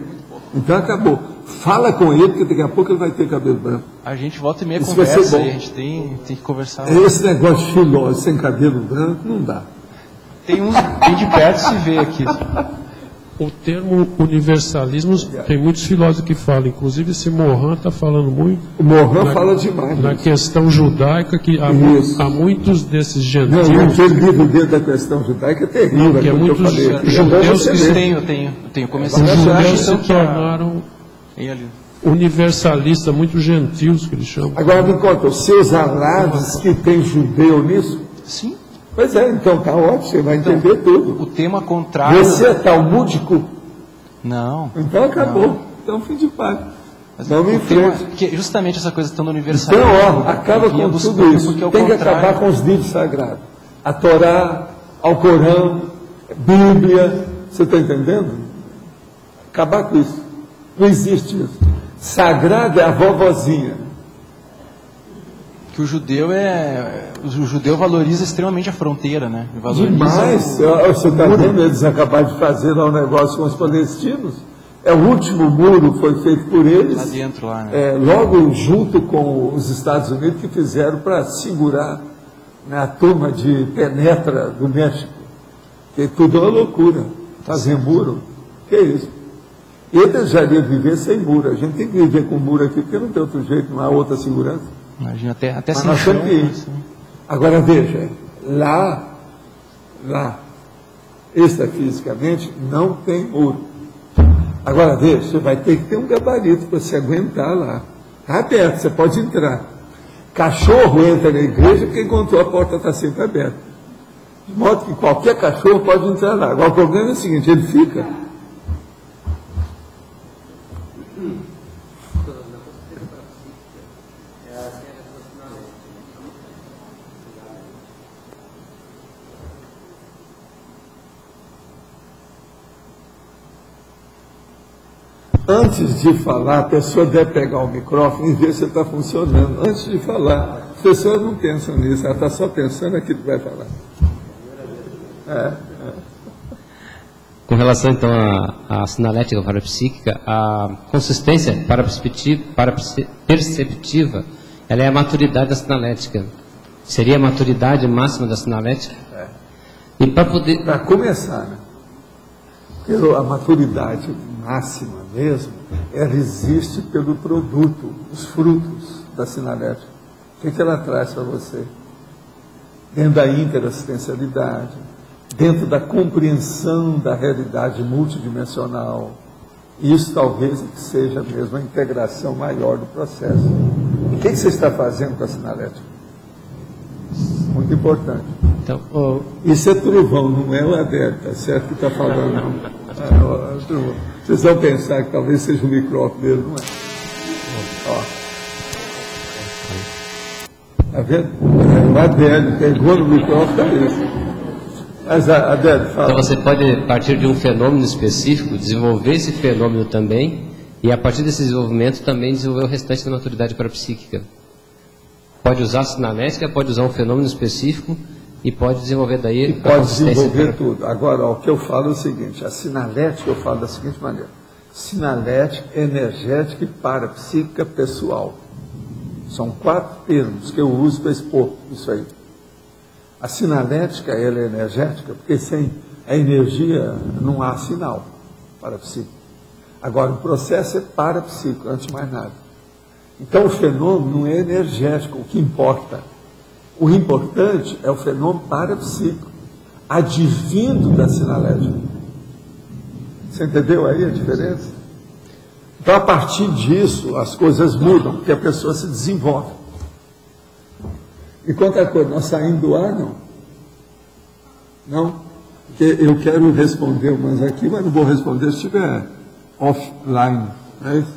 Então acabou. Fala com ele, porque daqui a pouco ele vai ter cabelo branco. A gente volta e meia isso conversa aí, a gente tem que conversar. Esse negócio de filósofo sem cabelo branco, não dá. Tem uns bem de perto se vê aqui. O termo universalismo, tem muitos filósofos que falam, inclusive esse Mohan está falando muito. O Mohan fala demais. Na questão judaica, que há muitos desses gentios. Não, aquele livro dentro da questão judaica é terrível. Que é muitos judeus que eu tenho. Comecei os judeus se tornaram universalistas, muito gentios que eles chamam. Agora me conta, os seus alardes que tem judeu nisso? Sim. Pois é, então está ótimo, você vai entender tudo. O tema contrário... Você é talmúdico? Não. Então acabou. Não. Então fim de paz. Não me enfrente. Que justamente essa coisa tão do universalismo. Então, acaba com tudo isso. Tem que acabar com os livros sagrados. A Torá, Alcorão, Bíblia. Você está entendendo? Acabar com isso. Não existe isso. Sagrado é a vovozinha. Que o judeu valoriza extremamente a fronteira, né? Demais. Você está vendo eles acabaram de fazer lá um negócio com os palestinos? O último muro foi feito por eles. Lá dentro, lá, né? Logo junto com os Estados Unidos, que fizeram para segurar, né, a turma de Penetra do México. Que tudo é uma loucura. Fazer muro. Que é isso? Eles já iriam viver sem muro. A gente tem que viver com muro aqui, porque não tem outro jeito, não há outra segurança. Imagina, até sem chão. Agora veja, lá, extrafisicamente, não tem muro. Agora veja, você vai ter que ter um gabarito para se aguentar lá. Está aberto, você pode entrar. Cachorro entra na igreja porque encontrou a porta está sempre aberta. De modo que qualquer cachorro pode entrar lá. Agora o problema é o seguinte, ele fica... Antes de falar, a pessoa deve pegar o microfone e ver se está funcionando. Antes de falar, as pessoas não pensam nisso, ela está só pensando naquilo que vai falar. Com relação, então, à sinalética parapsíquica, a consistência perceptiva, ela é a maturidade da sinalética. Seria a maturidade máxima da sinalética? E para começar, né? Porque a maturidade máxima mesmo, ela existe pelo produto, os frutos da sinalética. O que ela traz para você? Dentro da interassistencialidade, dentro da compreensão da realidade multidimensional. Isso talvez seja mesmo a integração maior do processo. E o que você está fazendo com a sinalética? Muito importante. Então, isso é trovão, não é o Adélio, tá certo que está falando, não. Vocês vão pensar que talvez seja o micrófono dele, não é? Está vendo? O Adélio pegou no micrófono, é isso. Mas, Adélio, fala. Então você pode, a partir de um fenômeno específico, desenvolver esse fenômeno também, e a partir desse desenvolvimento também desenvolver o restante da maturidade parapsíquica. Pode usar a sinalética, pode usar um fenômeno específico E pode desenvolver daí... E pode desenvolver tudo. Agora, o que eu falo é o seguinte, a sinalética eu falo da seguinte maneira, sinalética, energética e parapsíquica pessoal. São 4 termos que eu uso para expor isso aí. A sinalética, ela é energética, porque sem a energia não há sinal parapsíquico. Agora, o processo é parapsíquico, antes de mais nada. Então, o fenômeno não é energético, o que importa. O importante é o fenômeno parapsíquico, advindo da sinalética. Você entendeu aí a diferença? Então, a partir disso, as coisas mudam, porque a pessoa se desenvolve. E quanto à coisa, nós saímos do ar, não? Não? Porque eu quero responder umas aqui, mas não vou responder se estiver offline. Não é isso?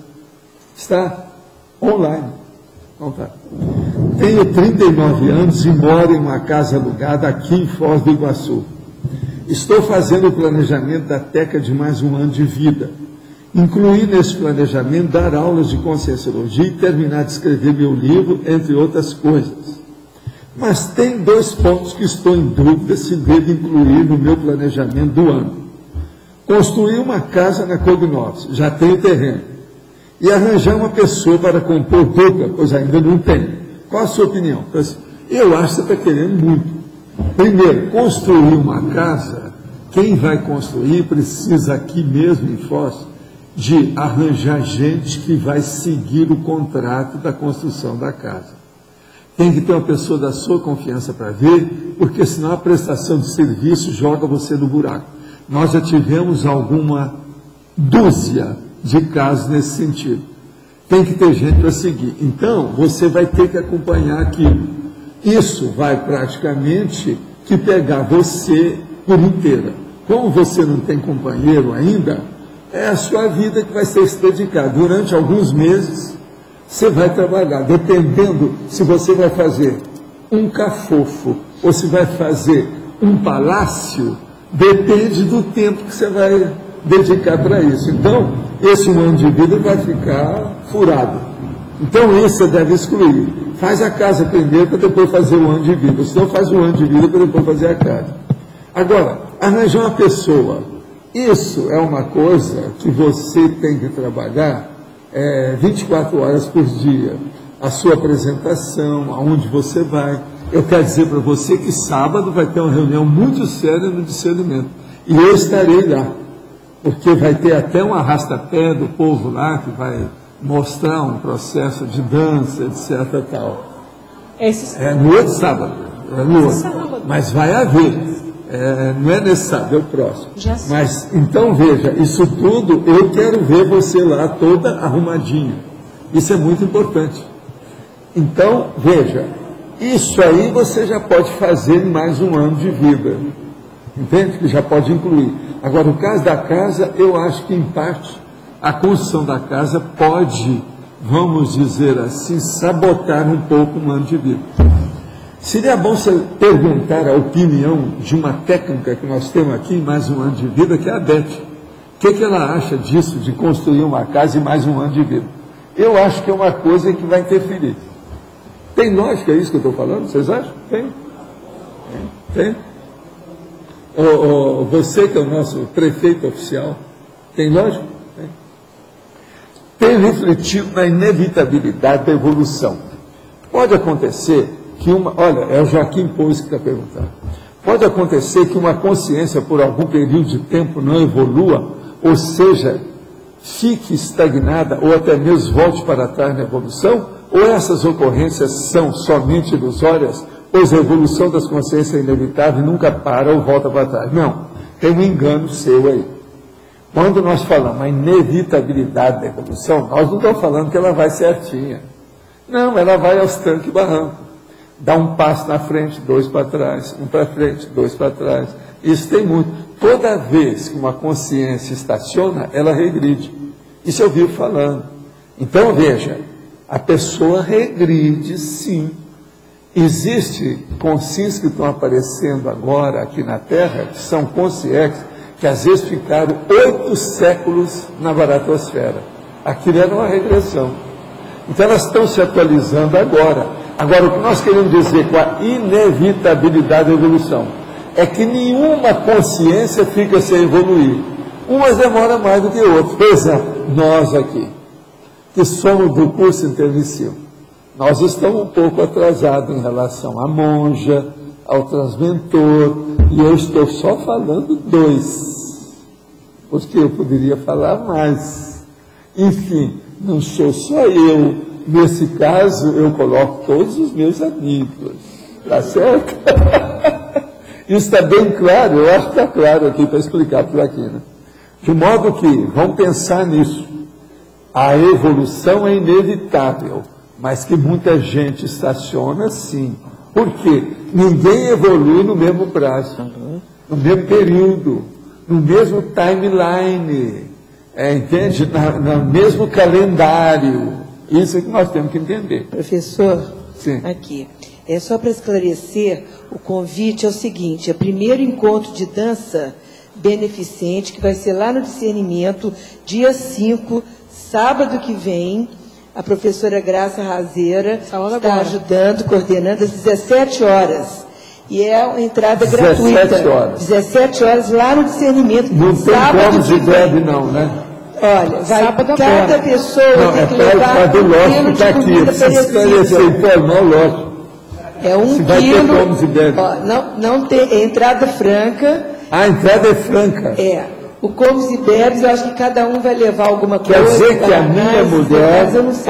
Está online. Então tá. Tenho 39 anos e moro em uma casa alugada aqui em Foz do Iguaçu. Estou fazendo o planejamento da TECA de mais um ano de vida. Incluí nesse planejamento dar aulas de Conscienciologia e terminar de escrever meu livro, entre outras coisas. Mas tem 2 pontos que estou em dúvida se devo incluir no meu planejamento do ano. Construir uma casa na Cognovs, já tenho terreno. E arranjar uma pessoa para compor dupla, pois ainda não tenho. Qual a sua opinião? Eu acho que você está querendo muito. Primeiro, construir uma casa, quem vai construir precisa aqui mesmo em Foz de arranjar gente que vai seguir o contrato da construção da casa. Tem que ter uma pessoa da sua confiança para ver, porque senão a prestação de serviço joga você no buraco. Nós já tivemos alguma dúzia de casos nesse sentido. Tem que ter gente para seguir. Então, você vai ter que acompanhar aquilo. Isso vai praticamente que pegar você por inteira. Como você não tem companheiro ainda, é a sua vida que vai ser se dedicar. Durante alguns meses, você vai trabalhar, dependendo se você vai fazer um cafofo ou se vai fazer um palácio, depende do tempo que você vai dedicar para isso. Então, esse ano de vida vai ficar furado. Então, isso você deve excluir. Faz a casa primeiro para depois fazer o ano de vida. Senão faz o ano de vida para depois fazer a casa. Agora, arranjar uma pessoa. Isso é uma coisa que você tem que trabalhar 24 horas por dia. A sua apresentação, aonde você vai. Eu quero dizer para você que sábado vai ter uma reunião muito séria no discernimento. E eu estarei lá. Porque vai ter até um arrasta-pé do povo lá que vai mostrar um processo de dança, etc. Tal. No outro sábado. Mas vai haver. Não é nesse sábado, é o próximo. Mas, então, veja, isso tudo, eu quero ver você lá toda arrumadinha. Isso é muito importante. Então, veja, isso aí você já pode fazer em mais um ano de vida. Entende? Que já pode incluir. Agora, o caso da casa, eu acho que, em parte, a construção da casa pode, vamos dizer assim, sabotar um pouco um ano de vida. Seria bom você perguntar a opinião de uma técnica que nós temos aqui em mais um ano de vida, que é a Beth. O que ela acha disso, de construir uma casa em mais um ano de vida? Eu acho que é uma coisa que vai interferir. Tem lógica isso que eu estou falando? Vocês acham? Tem? Tem? Você que é o nosso prefeito oficial, tem lógica? Tem refletido na inevitabilidade da evolução. Pode acontecer que olha, é o Joaquim Pous que está perguntando. Pode acontecer que uma consciência por algum período de tempo não evolua, ou seja, fique estagnada ou até mesmo volte para trás na evolução, ou essas ocorrências são somente ilusórias, pois a evolução das consciências é inevitável e nunca para ou volta para trás. Não, tem um engano seu aí. Quando nós falamos a inevitabilidade da evolução, nós não estamos falando que ela vai certinha. Não, ela vai aos trancos e barrancos. Dá um passo na frente, 2 para trás, 1 para frente, 2 para trás. Isso tem muito. Toda vez que uma consciência estaciona, ela regride. Isso eu vivo falando. Então, veja, a pessoa regride sim. Existem consciências que estão aparecendo agora aqui na Terra, que são consciências que às vezes ficaram 8 séculos na baratosfera. Aquilo era uma regressão. Então elas estão se atualizando agora. Agora, o que nós queremos dizer com a inevitabilidade da evolução é que nenhuma consciência fica sem evoluir. Umas demoram mais do que outras. Por exemplo, nós aqui, que somos do curso intermissivo, nós estamos um pouco atrasados em relação à monja, ao transmentor, e eu estou só falando 2, porque eu poderia falar mais. Enfim, não sou só eu. Nesse caso, eu coloco todos os meus amigos. Tá certo? Isso está bem claro, eu acho que está claro aqui para explicar por aqui, né? De modo que, vamos pensar nisso, a evolução é inevitável, mas que muita gente estaciona sim. Por quê? Ninguém evolui no mesmo prazo, no mesmo período, no mesmo timeline, entende? No mesmo calendário. Isso é que nós temos que entender. Professor, sim. Aqui, só para esclarecer, o convite é o seguinte, é o primeiro encontro de dança beneficente, que vai ser lá no Discernimento, dia 5, sábado que vem. A professora Graça Razeira está ajudando, coordenando às 17 horas. E é uma entrada 17 gratuita. Horas. 17 horas lá no Discernimento. Não tem como de bebe não, né? Olha, vai cada pessoa tem que o levar quilo de comida perecível. Informar o lote. É 1 quilo. Ó, não tem entrada franca. A entrada é franca. O comes e bebes, eu acho que cada um vai levar alguma coisa. Quer dizer que a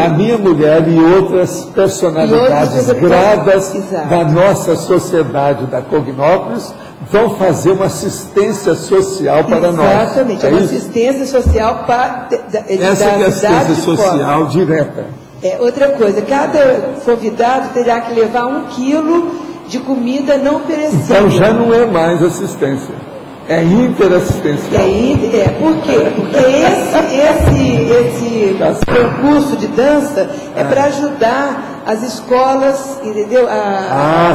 minha mulher e outras personalidades gradas da nossa sociedade da Cognópolis vão fazer uma assistência social para nós. Exatamente, uma assistência social para essa é a assistência social direta. Outra coisa, cada convidado terá que levar 1 quilo de comida não perecível. Então já não é mais assistência, é interassistencial. Por quê? Porque esse concurso de dança é para ajudar as escolas, entendeu?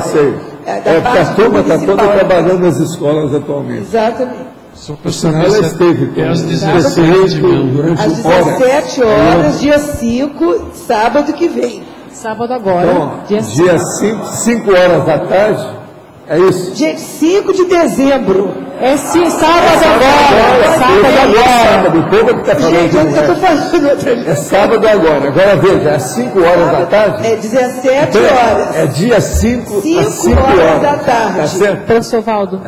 Sei. Porque a turma está toda trabalhando nas escolas atualmente. Exatamente. Só para saber se esteve às 17 durante às 17 horas, dia 5, sábado que vem. Sábado agora. Então, dia 5 horas da tarde, é isso? Dia 5 de dezembro. Sim, sábado agora. Sábado, o povo que está falando. Gente, eu estou falando. É sábado agora. Agora veja, é 5 horas da tarde? É 17 horas. É dia 5 às 5 horas da tarde. Tá certo? Professor Valdo.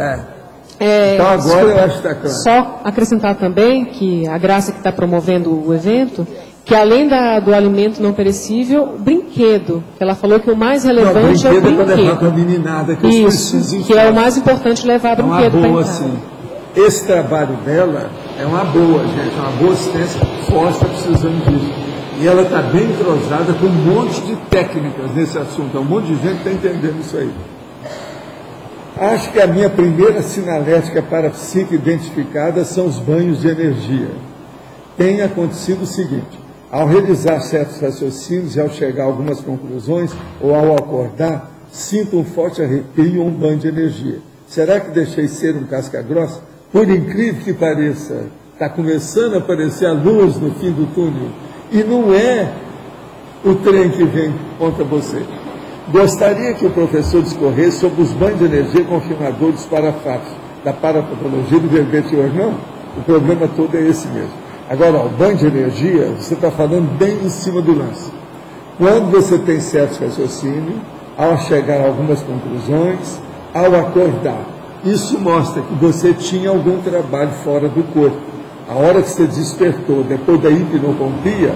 Então agora eu acho que está claro. Só acrescentar também que a Graça que está promovendo o evento, que além do alimento não perecível, brinquedo. Ela falou que o mais relevante é o brinquedo. Quando levar para a meninada, que isso, que é o mais importante, levar brinquedo para entrar. Sim. Esse trabalho dela é uma boa, gente, uma boa assistência. Força está precisando disso. E ela está bem entrosada com um monte de técnicas nesse assunto. Um monte de gente está entendendo isso aí. Acho que a minha primeira sinalética para psique identificada são os banhos de energia. Tem acontecido o seguinte: ao realizar certos raciocínios e ao chegar a algumas conclusões, ou ao acordar, sinto um forte arrepio ou um banho de energia. Será que deixei ser um casca-grossa? Por incrível que pareça, está começando a aparecer a luz no fim do túnel. E não é o trem que vem contra você. Gostaria que o professor discorresse sobre os banhos de energia confirmadores para fatos da parapatologia do verbete hoje. Não, o problema todo é esse mesmo. Agora, o banho de energia, você está falando bem em cima do lance. Quando você tem certo raciocínio, ao chegar a algumas conclusões, ao acordar, isso mostra que você tinha algum trabalho fora do corpo. A hora que você despertou, depois da hipnopompia,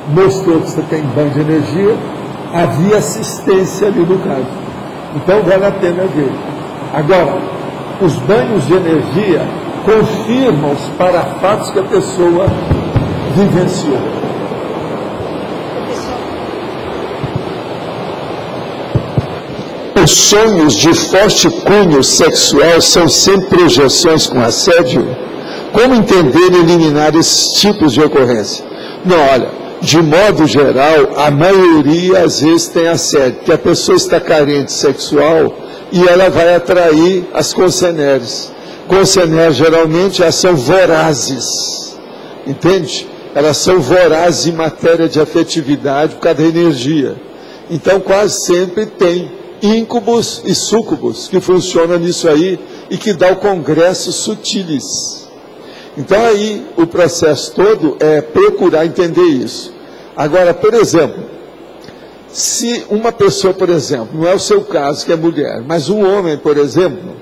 mostrou que você tem banho de energia, havia assistência ali no caso. Então vale a pena ver. Agora, os banhos de energia confirmam os parafatos que a pessoa vivenciou. Os sonhos de forte cunho sexual são sempre projeções com assédio? Como entender e eliminar esses tipos de ocorrência? Não, olha, de modo geral, a maioria às vezes tem assédio, porque a pessoa está carente sexual e ela vai atrair as conceneres. Conceneres geralmente elas são vorazes, entende? Elas são vorazes em matéria de afetividade por causa da energia. Então, quase sempre tem íncubos e súcubos que funcionam nisso aí e que dá o congresso sutilis. Então, aí, o processo todo é procurar entender isso. Agora, por exemplo, se uma pessoa, por exemplo, não é o seu caso, que é mulher, mas um homem, por exemplo,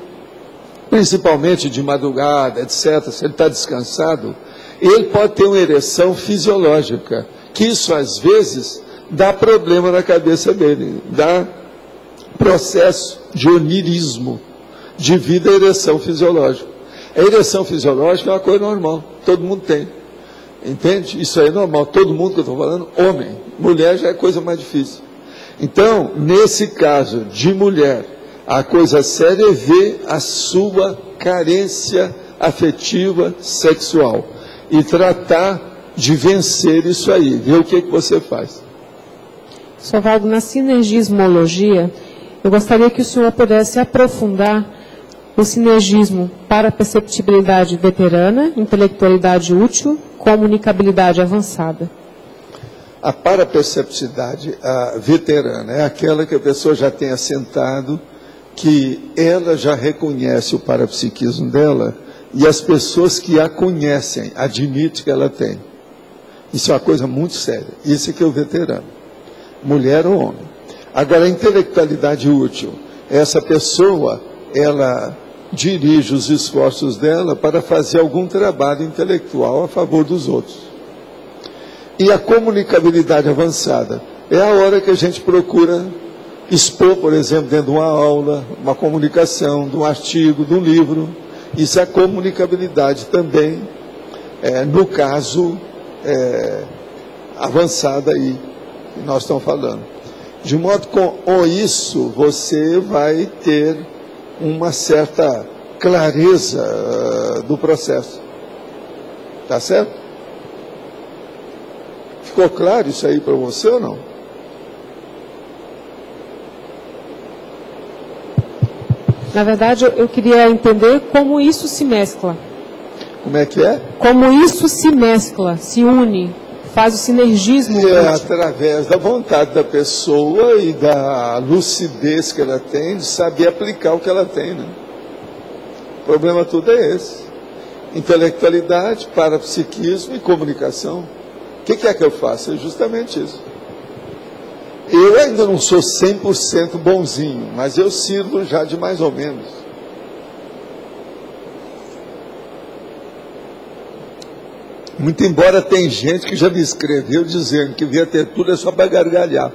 principalmente de madrugada, etc., se ele está descansado, ele pode ter uma ereção fisiológica, que isso, às vezes, dá problema na cabeça dele, dá processo de onirismo, devido à ereção fisiológica. A ereção fisiológica é uma coisa normal, todo mundo tem. Entende? Isso aí é normal, todo mundo que eu estou falando, homem. Mulher já é coisa mais difícil. Então, nesse caso de mulher, a coisa séria é ver a sua carência afetiva sexual e tratar de vencer isso aí, ver o que você faz. Sr. Valdo, na sinergismologia, eu gostaria que o senhor pudesse aprofundar o sinergismo para perceptibilidade veterana, intelectualidade útil, comunicabilidade avançada. A paraperceptividade veterana é aquela que a pessoa já tem assentado, que ela já reconhece o parapsiquismo dela e as pessoas que a conhecem admitem que ela tem. Isso é uma coisa muito séria. Isso é que é o veterano, mulher ou homem. Agora, a intelectualidade útil, essa pessoa, ela dirige os esforços dela para fazer algum trabalho intelectual a favor dos outros. E a comunicabilidade avançada é a hora que a gente procura expor, por exemplo, dentro de uma aula, uma comunicação, de um artigo, de um livro. Isso é a comunicabilidade também, no caso avançada aí, que nós estamos falando. De modo que com isso você vai ter uma certa clareza do processo. Tá certo? Ficou claro isso aí para você ou não? Na verdade, eu queria entender como isso se mescla. Como é que é? Como isso se mescla, se une, faz o sinergismo. Através da vontade da pessoa e da lucidez que ela tem de saber aplicar o que ela tem, né? O problema tudo é esse. Intelectualidade, parapsiquismo e comunicação. O que é que eu faço? É justamente isso. Eu ainda não sou 100% bonzinho, mas eu sirvo já de mais ou menos. Muito embora tem gente que já me escreveu dizendo que via ter tudo é só para gargalhar,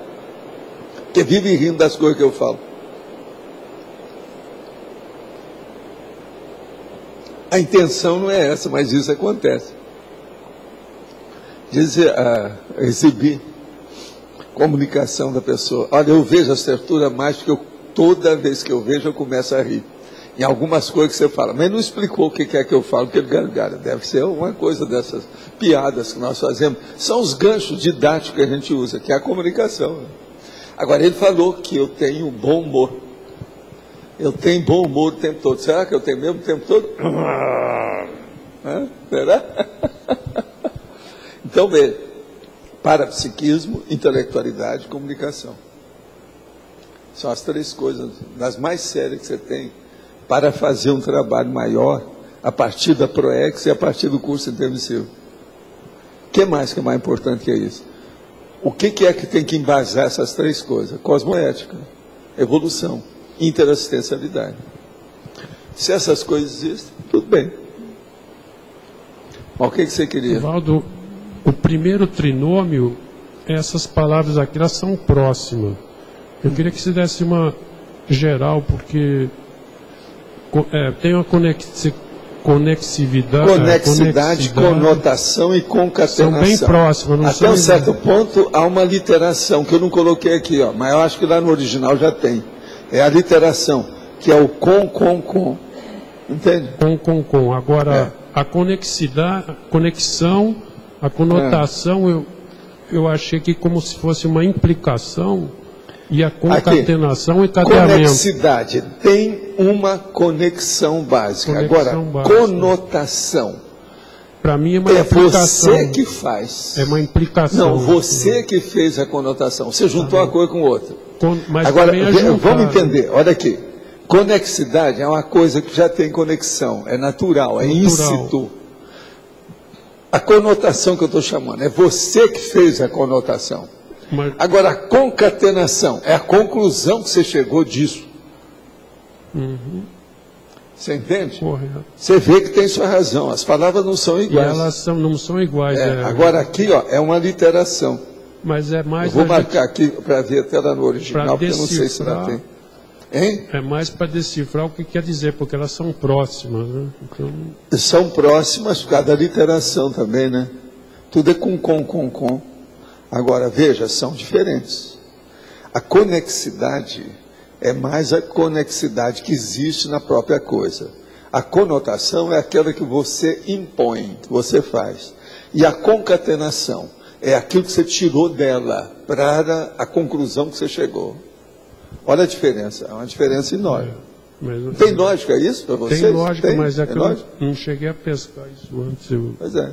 que vive rindo das coisas que eu falo. A intenção não é essa, mas isso acontece. Recebi comunicação da pessoa. Olha, eu vejo a certura mais porque toda vez que eu vejo eu começo a rir. Em algumas coisas que você fala, mas não explicou o que é que eu falo, que ele gargalha. Deve ser uma coisa dessas piadas que nós fazemos. São os ganchos didáticos que a gente usa, que é a comunicação. Agora, ele falou que eu tenho bom humor. Eu tenho bom humor o tempo todo. Será que eu tenho mesmo o tempo todo? Será? Então, veja, parapsiquismo, intelectualidade e comunicação. São as três coisas, das mais sérias que você tem para fazer um trabalho maior a partir da PROEX e a partir do curso intermissivo. O que mais que é mais importante que isso? O que é que tem que embasar essas três coisas? Cosmoética, evolução, interassistencialidade. Se essas coisas existem, tudo bem. Mas o que você queria? Valdo, o primeiro trinômio, essas palavras aqui, elas são próximas. Eu queria que você desse uma geral, porque tem uma conexidade, conotação e concatenação. São bem próximas. Não Até um certo ponto há uma literação, que eu não coloquei aqui, mas eu acho que lá no original já tem. É a literação, que é o com. Entende? Com. Agora, a conexão, a conotação, eu achei que como se fosse uma implicação, e a concatenação e encadeamento. Conexidade tem uma conexão básica. Agora, conotação para mim é uma É implicação. você que faz. É uma implicação. Não, você que fez a conotação. Você juntou uma coisa com outra. Mas Agora, também é juntar. vamos entender, olha aqui. Conexidade é uma coisa que já tem conexão, é natural, é íncito. A conotação que eu estou chamando, é você que fez a conotação. Agora, a concatenação é a conclusão que você chegou disso. Você entende? Correto. Você vê que tem sua razão, as palavras não são E iguais. elas não são iguais. Agora aqui, ó, é uma literação. Mas é mais. Eu vou marcar aqui para ver até lá no original, porque eu não sei se ela tem. Hein? É mais para decifrar o que quer dizer, porque elas são próximas, né? Então... São próximas por causa da literação também, né? Tudo é com. Agora, veja, são diferentes. A conexidade é mais a conexidade que existe na própria coisa. A conotação é aquela que você impõe, que você faz. E a concatenação é aquilo que você tirou dela para a conclusão que você chegou. Olha a diferença, é uma diferença enorme. Mas, tem lógica isso para vocês? Tem lógica, mas é que eu lógico? não cheguei a pescar isso antes. Pois é.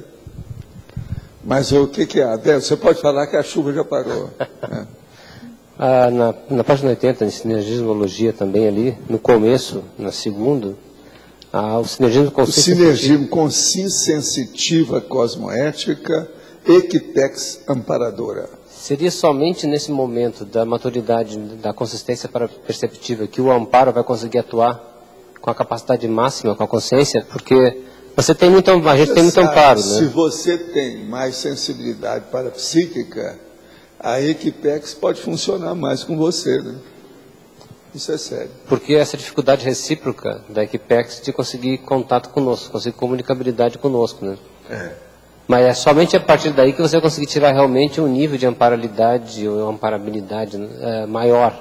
Mas o que é? Adélio, você pode falar que a chuva já parou. Na página 80, em sinergismologia também ali, no começo, na segunda, o sinergismo consiste... O sinergismo consciência sensitiva cosmoética, equipex amparadora. Seria somente nesse momento da maturidade, da consistência perceptiva, que o amparo vai conseguir atuar com a capacidade máxima, com a consciência, porque você tem muito, a gente tem muito amparo, né? Se você tem mais sensibilidade parapsíquica, a Equipex pode funcionar mais com você, né? Isso é sério. Porque essa dificuldade recíproca da Equipex de conseguir contato conosco, conseguir comunicabilidade conosco, né? Mas é somente a partir daí que você vai conseguir tirar realmente um nível de amparabilidade ou amparabilidade maior.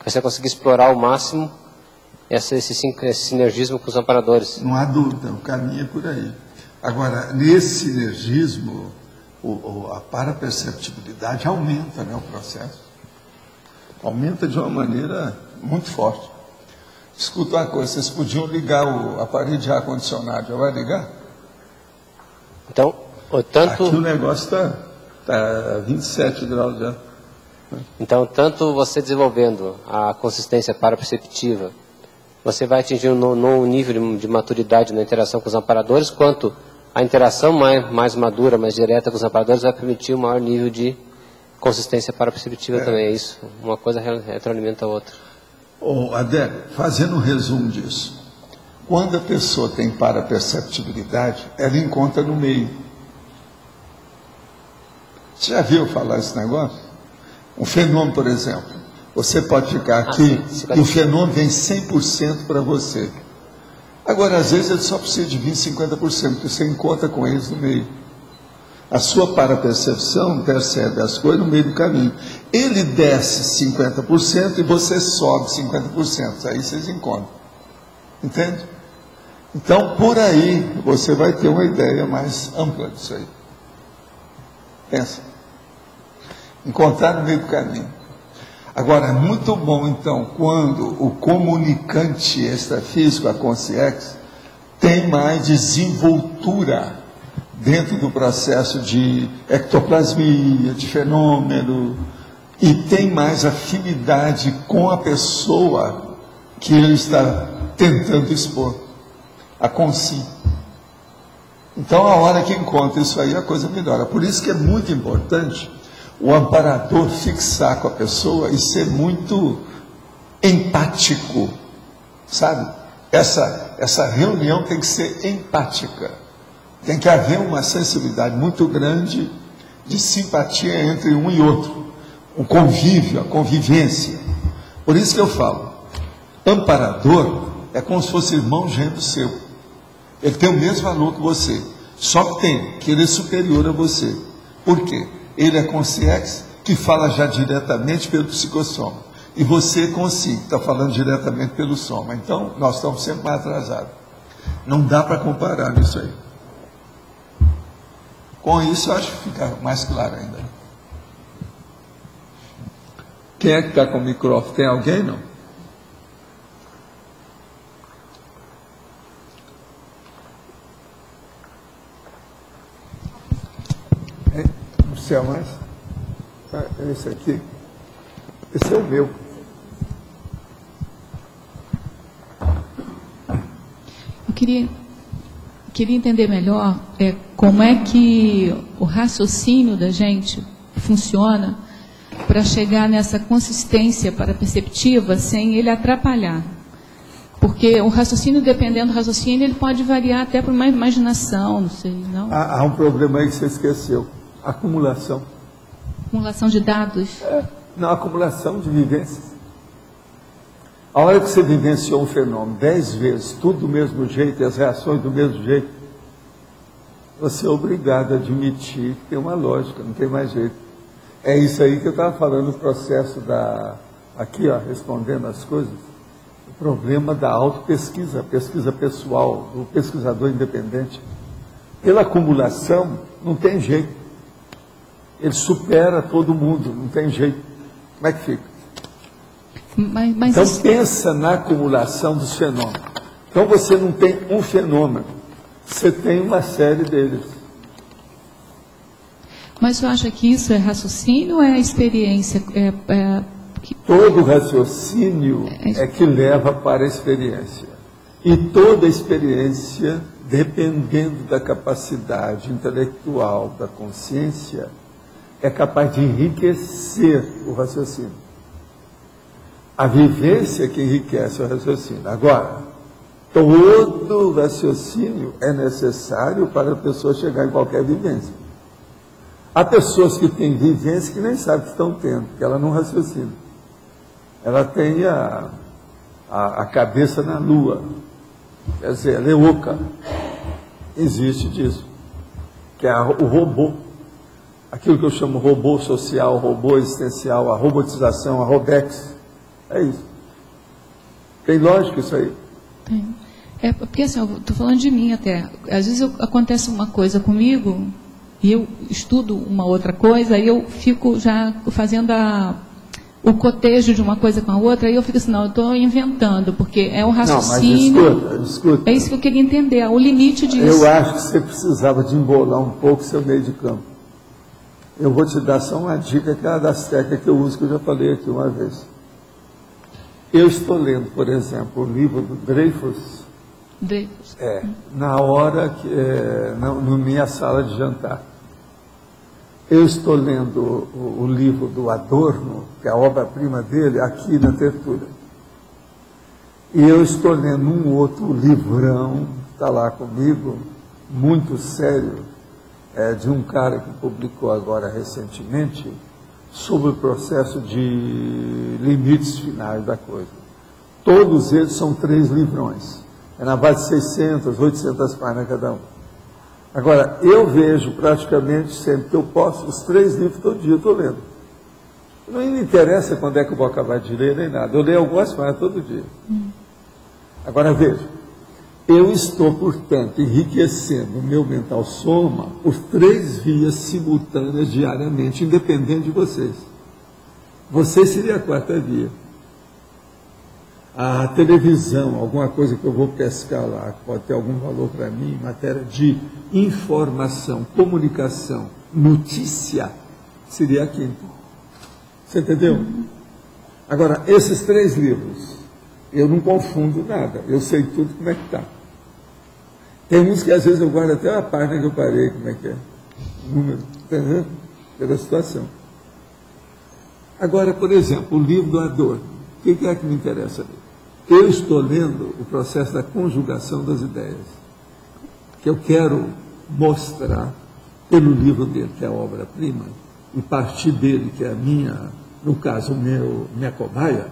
Você vai conseguir explorar ao máximo esse sinergismo com os amparadores. Não há dúvida, o caminho é por aí. Agora, nesse sinergismo, a paraperceptibilidade aumenta, né, o processo. Aumenta de uma maneira muito forte. Escuta uma coisa, vocês podiam ligar o aparelho de ar-condicionado, já vai ligar? Então, tanto... Aqui o negócio está 27 graus já. Então, tanto você desenvolvendo a consistência paraperceptiva, você vai atingir um nível de maturidade na interação com os amparadores, quanto a interação mais madura, mais direta com os amparadores vai permitir um maior nível de consistência paraperceptiva também. É isso, uma coisa retroalimenta a outra. Adélio, fazendo um resumo disso, quando a pessoa tem paraperceptibilidade, ela encontra no meio. Você já viu falar esse negócio? Um fenômeno, por exemplo. Você pode ficar aqui e o fenômeno vem 100% para você. Agora, às vezes, ele só precisa de 20%, 50%, porque você encontra com eles no meio. A sua parapercepção percebe as coisas no meio do caminho. Ele desce 50% e você sobe 50%. Aí vocês encontram. Entende? Então, por aí, você vai ter uma ideia mais ampla disso aí. Pensa. Encontrar no meio do caminho. Agora, é muito bom, então, quando o comunicante extrafísico, a consciência, tem mais desenvoltura dentro do processo de ectoplasmia, de fenômeno, e tem mais afinidade com a pessoa que ele está tentando expor, a consciência. Então, a hora que encontra isso aí, a coisa melhora. Por isso que é muito importante o amparador fixar com a pessoa e ser muito empático, sabe? Essa reunião tem que ser empática. Tem que haver uma sensibilidade muito grande de simpatia entre um e outro. O convívio, a convivência. Por isso que eu falo, amparador é como se fosse irmão gêmeo seu. Ele tem o mesmo valor que você, só que ele é superior a você. Por quê? Ele é consciência que fala já diretamente pelo psicossoma. E você é consciente, que está falando diretamente pelo soma. Então, nós estamos sempre mais atrasados. Não dá para comparar isso aí. Com isso, eu acho que fica mais claro ainda. Quem é que está com o microfone? Tem alguém, não? Você é mais? Esse aqui. Esse é o meu. Eu queria entender melhor como é que o raciocínio da gente funciona para chegar nessa consistência paraperceptiva sem ele atrapalhar. Porque o raciocínio, dependendo do raciocínio, ele pode variar até para uma imaginação, não sei, não? Há um problema aí que você esqueceu. Acumulação. Acumulação de dados. Não, acumulação de vivências. A hora que você vivenciou um fenômeno 10 vezes, tudo do mesmo jeito, e as reações do mesmo jeito, você é obrigado a admitir que tem uma lógica, não tem mais jeito. É isso aí que eu estava falando, o processo aqui, ó, respondendo as coisas, o problema da autopesquisa, a pesquisa pessoal, do pesquisador independente. Pela acumulação, não tem jeito. Ele supera todo mundo, não tem jeito. Como é que fica? Então pensa na acumulação dos fenômenos. Então você não tem um fenômeno, você tem uma série deles. Mas você acha que isso é raciocínio ou é experiência? Todo raciocínio é que leva para a experiência. E toda experiência, dependendo da capacidade intelectual, da consciência, é capaz de enriquecer o raciocínio. A vivência que enriquece o raciocínio. Agora, todo raciocínio é necessário para a pessoa chegar em qualquer vivência. Há pessoas que têm vivência que nem sabem que estão tendo, porque ela não raciocina. Ela tem a cabeça na lua. Quer dizer, ela é oca. Existe disso. Que é o robô. Aquilo que eu chamo robô social, robô existencial, a robotização, a robex. É isso. Tem lógica isso aí? Tem. Porque assim, eu estou falando de mim até. Às vezes acontece uma coisa comigo e eu estudo uma outra coisa e eu fico já fazendo o cotejo de uma coisa com a outra e eu fico assim, não, eu estou inventando, porque é um raciocínio. Não, mas escuta. É isso que eu queria entender, o limite disso. Eu acho que você precisava de embolar um pouco seu meio de campo. Eu vou te dar só uma dica, que é uma das técnicas que eu uso, que eu já falei aqui uma vez. Eu estou lendo, por exemplo, o livro do Dreyfus. Dreyfus. Na hora que na minha sala de jantar. Eu estou lendo o livro do Adorno, que é a obra-prima dele, aqui na Tertúlia. E eu estou lendo um outro livrão, que está lá comigo, muito sério, de um cara que publicou agora recentemente, sobre o processo de limites finais da coisa. Todos eles são 3 livrões. É na base de 600, 800 páginas cada um. Agora, eu vejo praticamente sempre que eu posso, os 3 livros todo dia eu estou lendo. Não me interessa quando é que eu vou acabar de ler, nem nada. Eu leio algumas páginas todo dia. Agora, veja, eu estou, portanto, enriquecendo o meu mental soma por 3 vias simultâneas diariamente, independente de vocês. Você seria a 4ª via. A televisão, alguma coisa que eu vou pescar lá, que pode ter algum valor para mim, em matéria de informação, comunicação, notícia, seria a 5ª. Você entendeu? Agora, esses 3 livros, eu não confundo nada, eu sei tudo como é que está. Tem uns que às vezes eu guardo até a página que eu parei, como é que é, número, entendeu? Pela situação. Agora, por exemplo, o livro do Adorno, o que é que me interessa ali? Eu estou lendo o processo da conjugação das ideias, que eu quero mostrar pelo livro dele, que é a obra-prima, e partir dele, que é a minha, no caso, minha cobaia,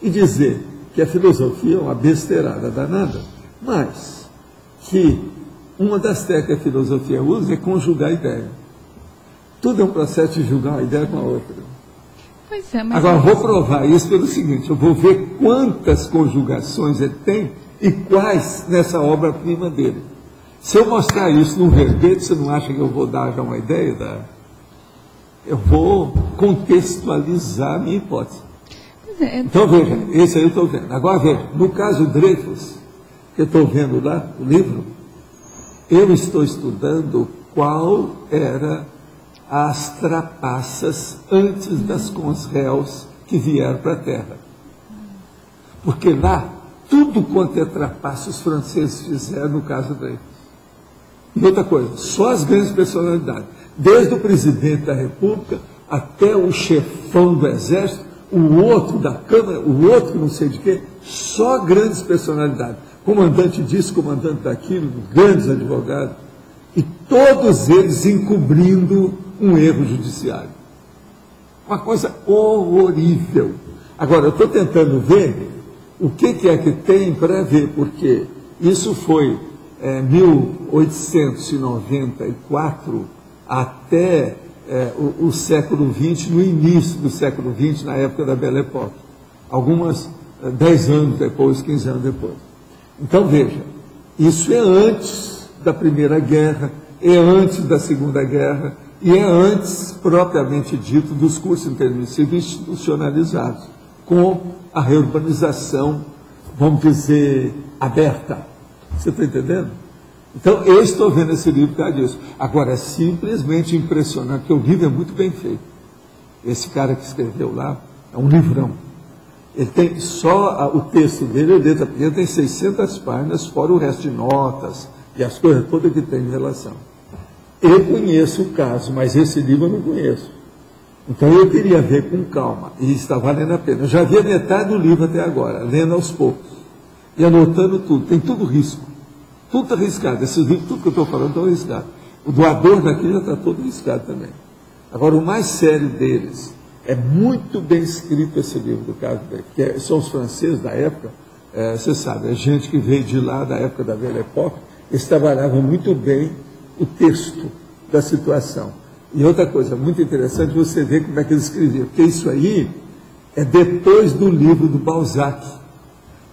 e dizer que a filosofia é uma besteirada danada, mas que uma das técnicas que a filosofia usa é conjugar a ideia. Tudo é um processo de julgar uma ideia com a outra. Pois é, mas agora, vou provar isso pelo seguinte, eu vou ver quantas conjugações ele tem e quais nessa obra-prima dele. Se eu mostrar isso num verbete, você não acha que eu vou dar já uma ideia? Eu vou contextualizar a minha hipótese. Então, veja, esse aí eu estou vendo. Agora, veja, no caso Dreyfus, que eu estou vendo lá, o livro, eu estou estudando qual era as trapaças antes das consréus que vieram para a terra. Porque lá, tudo quanto é trapaça os franceses fizeram no caso Dreyfus. E outra coisa, só as grandes personalidades, desde o presidente da República até o chefão do Exército, o outro da Câmara, o outro não sei de quê, só grandes personalidades. Comandante disso, comandante daquilo, grandes advogados. E todos eles encobrindo um erro judiciário. Uma coisa horrível. Agora, eu estou tentando ver o que é que tem para ver, porque isso foi 1894 até o século XX, no início do século XX, na época da Belle Époque. Algumas 10 anos depois, 15 anos depois. Então, veja, isso é antes da Primeira Guerra, é antes da Segunda Guerra e é antes, propriamente dito, dos cursos intermissivos institucionalizados, com a reurbanização, vamos dizer, aberta. Você está entendendo? Então, eu estou vendo esse livro por causa disso. Agora, é simplesmente impressionante, porque o livro é muito bem feito. Esse cara que escreveu lá é um livrão. Ele tem só o texto dele, a letra pequena, tem 600 páginas, fora o resto de notas e as coisas todas que tem em relação. Eu conheço o caso, mas esse livro eu não conheço. Então eu queria ver com calma, e está valendo a pena. Eu já vi a metade do livro até agora, lendo aos poucos, e anotando tudo, tem tudo risco. Tudo está arriscado, esses livros, tudo que eu estou falando está arriscado. O doador daqui já está todo arriscado também. Agora, o mais sério deles, é muito bem escrito esse livro do caso dele, que são os franceses da época, você sabe, é gente que veio de lá da época da Belle Époque, eles trabalhavam muito bem o texto da situação. E outra coisa muito interessante, você ver como é que eles escreviam, porque isso aí é depois do livro do Balzac,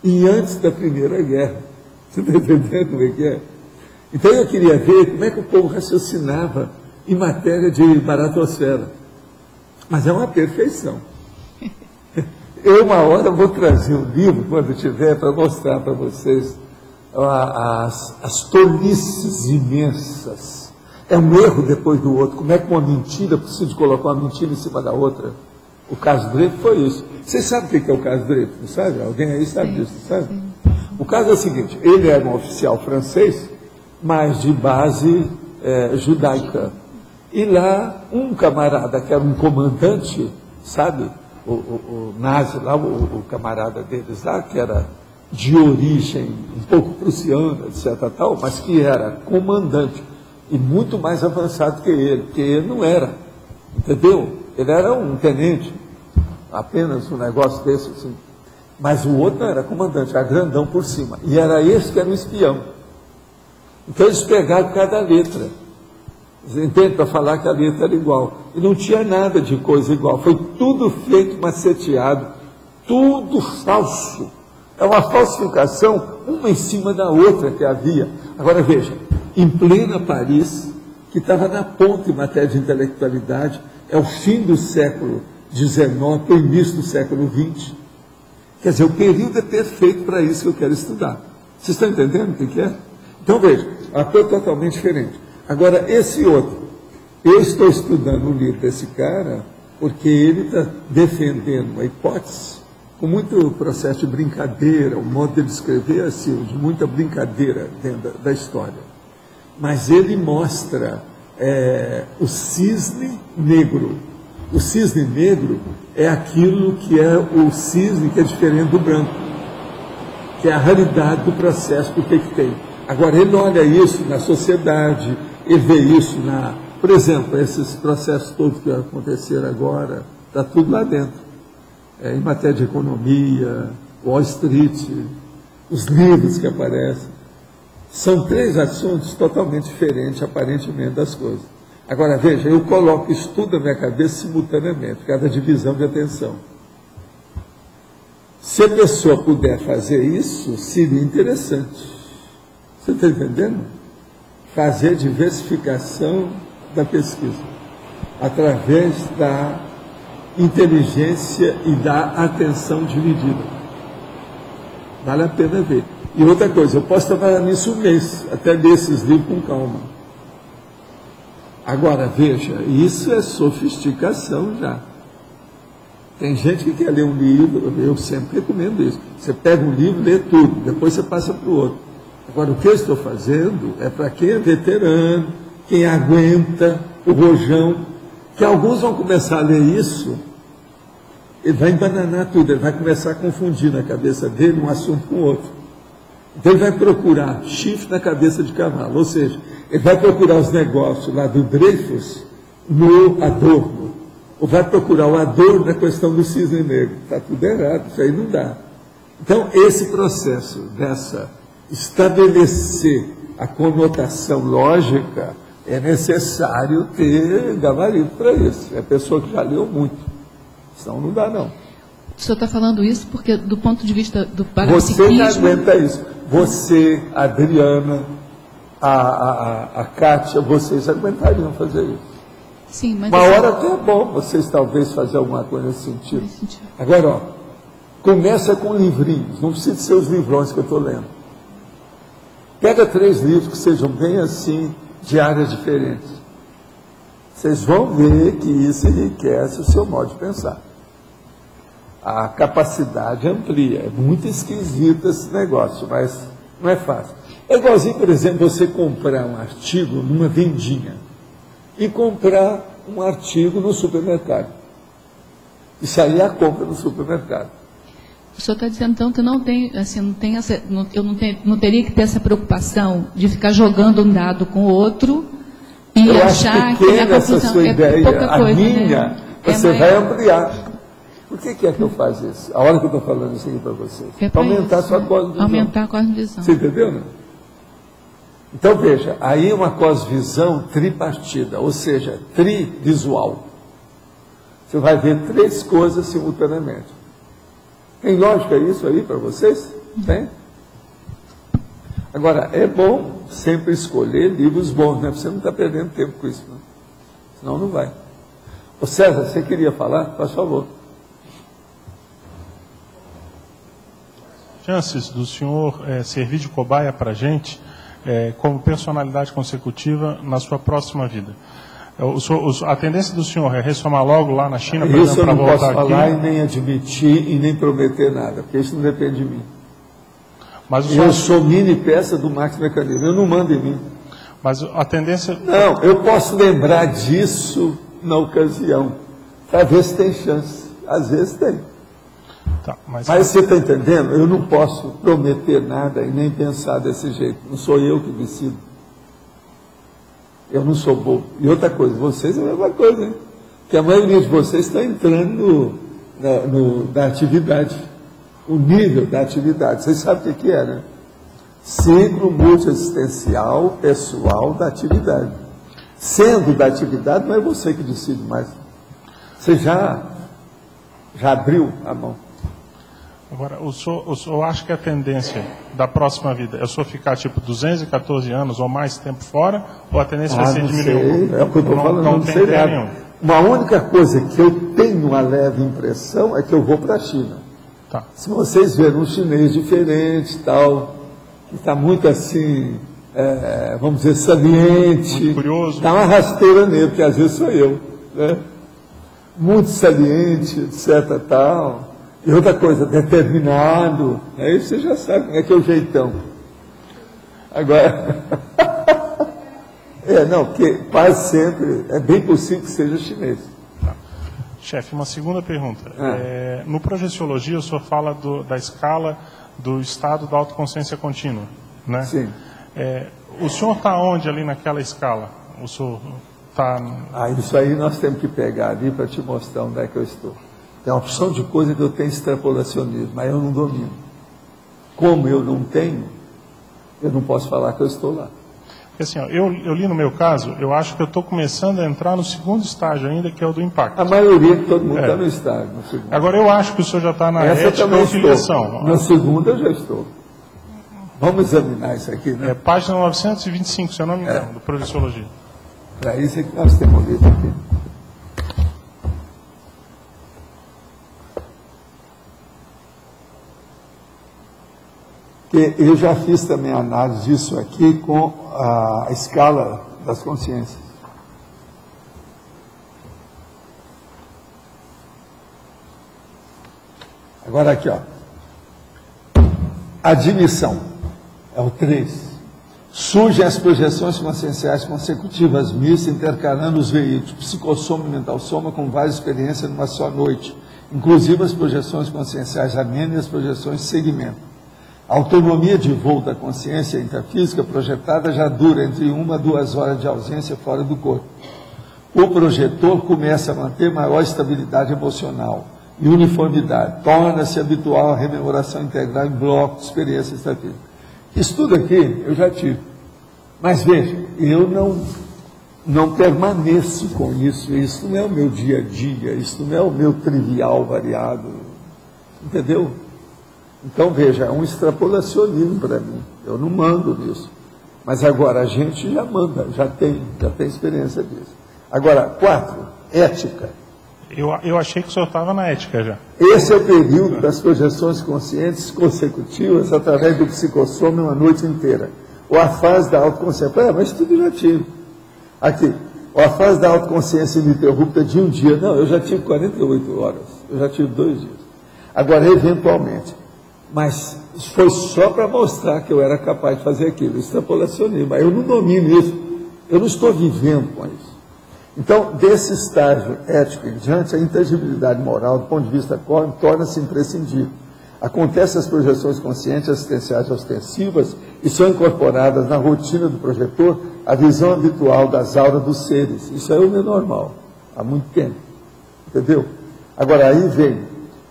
e antes da Primeira Guerra. Você está entendendo como é que é? Então eu queria ver como é que o povo raciocinava em matéria de baratosfera. Mas é uma perfeição. Eu, uma hora, vou trazer um livro, quando tiver, para mostrar para vocês as tolices imensas. É um erro depois do outro. Como é que uma mentira precisa colocar uma mentira em cima da outra? O caso Dreyfus foi isso. Vocês sabem o que é o caso Dreyfus, não sabe? Alguém aí sabe disso, sabe? O caso é o seguinte, ele era um oficial francês, mas de base judaica. E lá, um camarada que era um comandante, sabe, o nazi lá, o camarada deles lá, que era de origem um pouco prussiana, etc. tal, mas que era comandante, e muito mais avançado que ele, porque ele não era, entendeu? Ele era um tenente, apenas um negócio desse assim. Mas o outro não era comandante, era grandão por cima, e era esse que era o espião. Então eles pegaram cada letra. Entende? Para falar que a letra era igual. E não tinha nada de coisa igual. Foi tudo feito maceteado, tudo falso. É uma falsificação, uma em cima da outra que havia. Agora veja, em plena Paris, que estava na ponta em matéria de intelectualidade, é o fim do século XIX, o início do século XX. Quer dizer, o período é perfeito para isso que eu quero estudar. Vocês estão entendendo o que é? Então veja, a coisa é totalmente diferente. Agora, esse outro, eu estou estudando o livro desse cara, porque ele está defendendo uma hipótese, com muito processo de brincadeira, o modo de escrever assim, de muita brincadeira dentro da história. Mas ele mostra o cisne negro. O cisne negro é aquilo que é o cisne que é diferente do branco, que é a raridade do processo do que tem. Agora, ele olha isso na sociedade, ele vê isso por exemplo, esses processos todos que aconteceram agora, está tudo lá dentro. Em matéria de economia, Wall Street, os livros que aparecem. São 3 assuntos totalmente diferentes, aparentemente, das coisas. Agora, veja, eu coloco isso tudo na minha cabeça simultaneamente, cada divisão de atenção. Se a pessoa puder fazer isso, seria interessante. Você está entendendo? Fazer diversificação da pesquisa, através da inteligência e da atenção dividida. Vale a pena ver. E outra coisa, eu posso trabalhar nisso um mês, até ler esses livros com calma. Agora, veja, isso é sofisticação já. Tem gente que quer ler um livro, eu sempre recomendo isso. Você pega um livro, lê tudo, depois você passa para o outro. Agora, o que eu estou fazendo é para quem é veterano, quem aguenta o rojão, que alguns vão começar a ler isso, ele vai embananar tudo, ele vai começar a confundir na cabeça dele um assunto com o outro. Então ele vai procurar chifre na cabeça de cavalo, ou seja, ele vai procurar os negócios lá do Dreyfus no Adorno, ou vai procurar o Adorno na questão do cisne negro. Está tudo errado, isso aí não dá. Então, esse processo dessa estabelecer a conotação lógica, é necessário ter gabarito para isso. É a pessoa que já leu muito. Senão não dá, não. O senhor está falando isso porque, do ponto de vista do parapsiquismo... Você não aguenta isso. Você, a Adriana, a Kátia, vocês aguentariam fazer isso. Sim, mas... Uma hora até é bom vocês talvez fazer alguma coisa nesse sentido. Agora, ó, começa com livrinhos. Não precisa ser os livrões que eu estou lendo. Pega 3 livros que sejam bem assim, de áreas diferentes. Vocês vão ver que isso enriquece o seu modo de pensar. A capacidade amplia. É muito esquisito esse negócio, mas não é fácil. É igualzinho, por exemplo, você comprar um artigo numa vendinha e comprar um artigo no supermercado. Isso aí é a compra no supermercado. O senhor está dizendo, então, que não tem, assim, eu não teria que ter essa preocupação de ficar jogando um dado com o outro e eu achar acho que a essa confusão sua ideia, pouca coisa, a minha, né? você vai ampliar. Por que é que eu faço isso? A hora que eu estou falando isso aqui para vocês. Para aumentar a sua cosmovisão. Aumentar a cosmovisão. Você entendeu, né? Então, veja, aí é uma cosmovisão tripartida, ou seja, trivisual. Você vai ver 3 coisas simultaneamente. Tem lógica isso aí para vocês? Tem? Agora, é bom sempre escolher livros bons, né? Você não está perdendo tempo com isso, né? Senão não vai. Ô César, você queria falar? Faz favor. Chances do senhor servir de cobaia para a gente como personalidade consecutiva na sua próxima vida. A tendência do senhor é ressomar logo lá na China, por exemplo, para voltar aqui? Isso eu não posso falar e nem admitir e nem prometer nada, porque isso não depende de mim. Mas eu sou mini peça do Max Mecanismo, eu não mando em mim. Mas a tendência... Não, eu posso lembrar disso na ocasião, para ver se tem chance. Às vezes tem. Tá, mas você está entendendo? Eu não posso prometer nada e nem pensar desse jeito. Não sou eu que decido. Eu não sou bobo. E outra coisa, vocês é a mesma coisa, hein? Que a maioria de vocês está entrando na atividade. O nível da atividade. Vocês sabem o que é, né? Ciclo multiexistencial pessoal da atividade. Sendo da atividade, não é você que decide mais. Você já abriu a mão. Agora, o senhor acha que a tendência da próxima vida é o senhor ficar tipo 214 anos ou mais tempo fora, ou a tendência vai ser diminuir? É o que eu estou falando, não sei nada. Uma única coisa que eu tenho uma leve impressão é que eu vou para a China. Tá. Se vocês verem um chinês diferente, tal, que está muito assim, vamos dizer, saliente, muito curioso, dá uma rasteira nele, porque às vezes sou eu, né? Muito saliente, etc, tal. E outra coisa, determinado, aí você já sabe como é que é o jeitão. Agora, não, porque quase sempre, é bem possível que seja chinês. Tá. Chefe, uma segunda pergunta. No Projeciologia, o senhor fala da escala do estado da autoconsciência contínua, né? Sim. O senhor está onde ali naquela escala? O senhor está... isso aí nós temos que pegar ali para te mostrar onde é que eu estou. Tem uma opção de coisa que eu tenho extrapolacionismo, mas eu não domino. Como eu não tenho, eu não posso falar que eu estou lá. Porque assim, ó, eu li no meu caso, eu acho que eu estou começando a entrar no segundo estágio ainda, que é o do impacto. A maioria de todo mundo está no estágio. No segundo. Agora eu acho que o senhor já está na ética ou filiação. Na segunda eu já estou. Vamos examinar isso aqui, né? Página 925, se eu não me engano, do Projeciologia. Para isso é que nós temos lido aqui. Eu já fiz também análise disso aqui com a escala das consciências. Agora aqui, ó. Admissão. É o 3. Surgem as projeções conscienciais consecutivas mistas, intercalando os veículos, psicossoma e mental-soma, com várias experiências numa só noite, inclusive as projeções conscienciais amenas e as projeções de segmento. A autonomia de voo da consciência intrafísica projetada já dura entre 1 a 2 horas de ausência fora do corpo. O projetor começa a manter maior estabilidade emocional e uniformidade. Torna-se habitual a rememoração integral em bloco de experiência extrafísica. Isso tudo aqui eu já tive. Mas veja, eu não permaneço com isso. Isso não é o meu dia a dia, isso não é o meu trivial variado. Entendeu? Então, veja, é um extrapolacionismo para mim. Eu não mando nisso. Mas agora a gente já manda, já tem experiência disso. Agora, 4, ética. Eu achei que o senhor estava na ética já. Esse é o período das projeções conscientes consecutivas através do psicossoma uma noite inteira. Ou a fase da autoconsciência. Mas tudo já tive. Aqui, ou a fase da autoconsciência ininterrupta de um dia. Não, eu já tive 48 horas. Eu já tive 2 dias. Agora, eventualmente. Mas foi só para mostrar que eu era capaz de fazer aquilo. Extrapolacionismo. Eu não domino isso. Eu não estou vivendo com isso. Então, desse estágio ético em diante, a intangibilidade moral, do ponto de vista cósmico, torna-se imprescindível. Acontecem as projeções conscientes assistenciais ostensivas e são incorporadas na rotina do projetor a visão habitual das auras dos seres. Isso é o meu normal, há muito tempo. Entendeu? Agora, aí vem